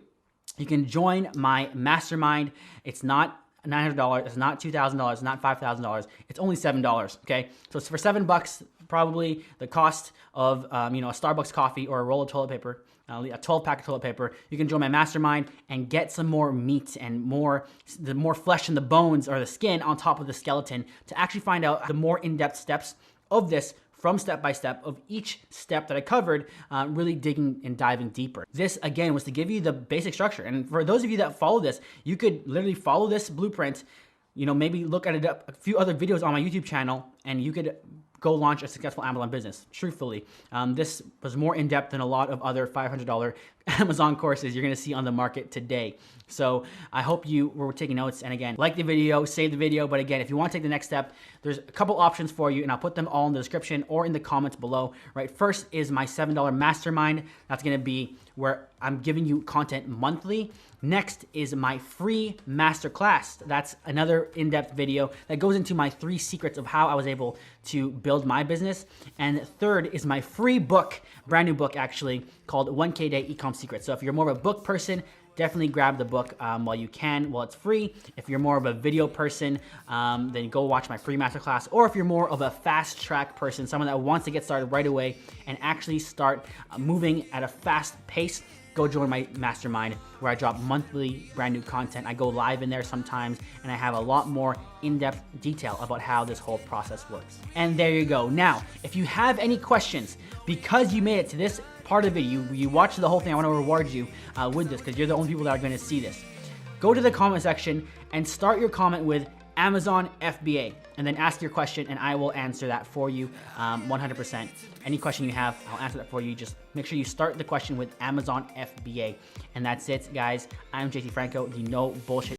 you can join my mastermind. It's not $900, it's not $2,000, it's not $5,000, it's only $7, okay? So it's for $7, probably the cost of, a Starbucks coffee or a roll of toilet paper, a 12-pack of toilet paper. You can join my mastermind and get some more meat and the more flesh in the bones or the skin on top of the skeleton to actually find out the more in-depth steps of this from step by step of each step that I covered, really digging and diving deeper. This, again, was to give you the basic structure. And for those of you that follow this, you could literally follow this blueprint, maybe look at a few other videos on my YouTube channel, and you could go launch a successful Amazon business. Truthfully, this was more in-depth than a lot of other $500 Amazon courses you're gonna see on the market today. So I hope you were taking notes. And again, like the video, save the video. But again, if you want to take the next step, there's a couple options for you, and I'll put them all in the description or in the comments below. Right, first is my $7 mastermind. That's gonna be where I'm giving you content monthly. Next is my free masterclass. That's another in-depth video that goes into my 3 secrets of how I was able to build my business. And third is my free book, brand new book actually, called 1K Day Ecom Secrets. So if you're more of a book person, definitely grab the book while you can, while it's free. If you're more of a video person, then go watch my free masterclass. Or if you're more of a fast track person, someone that wants to get started right away and actually start moving at a fast pace, go join my mastermind where I drop monthly brand new content. I go live in there sometimes, and I have a lot more in-depth detail about how this whole process works. And there you go. Now, if you have any questions, because you made it to this part of the video, you watched the whole thing, I want to reward you with this because you're the only people that are going to see this. Go to the comment section and start your comment with Amazon FBA, and then ask your question and I will answer that for you 100%. Any question you have, I'll answer that for you. Just make sure you start the question with Amazon FBA. And that's it, guys. I'm JT Franco, the No Bullshit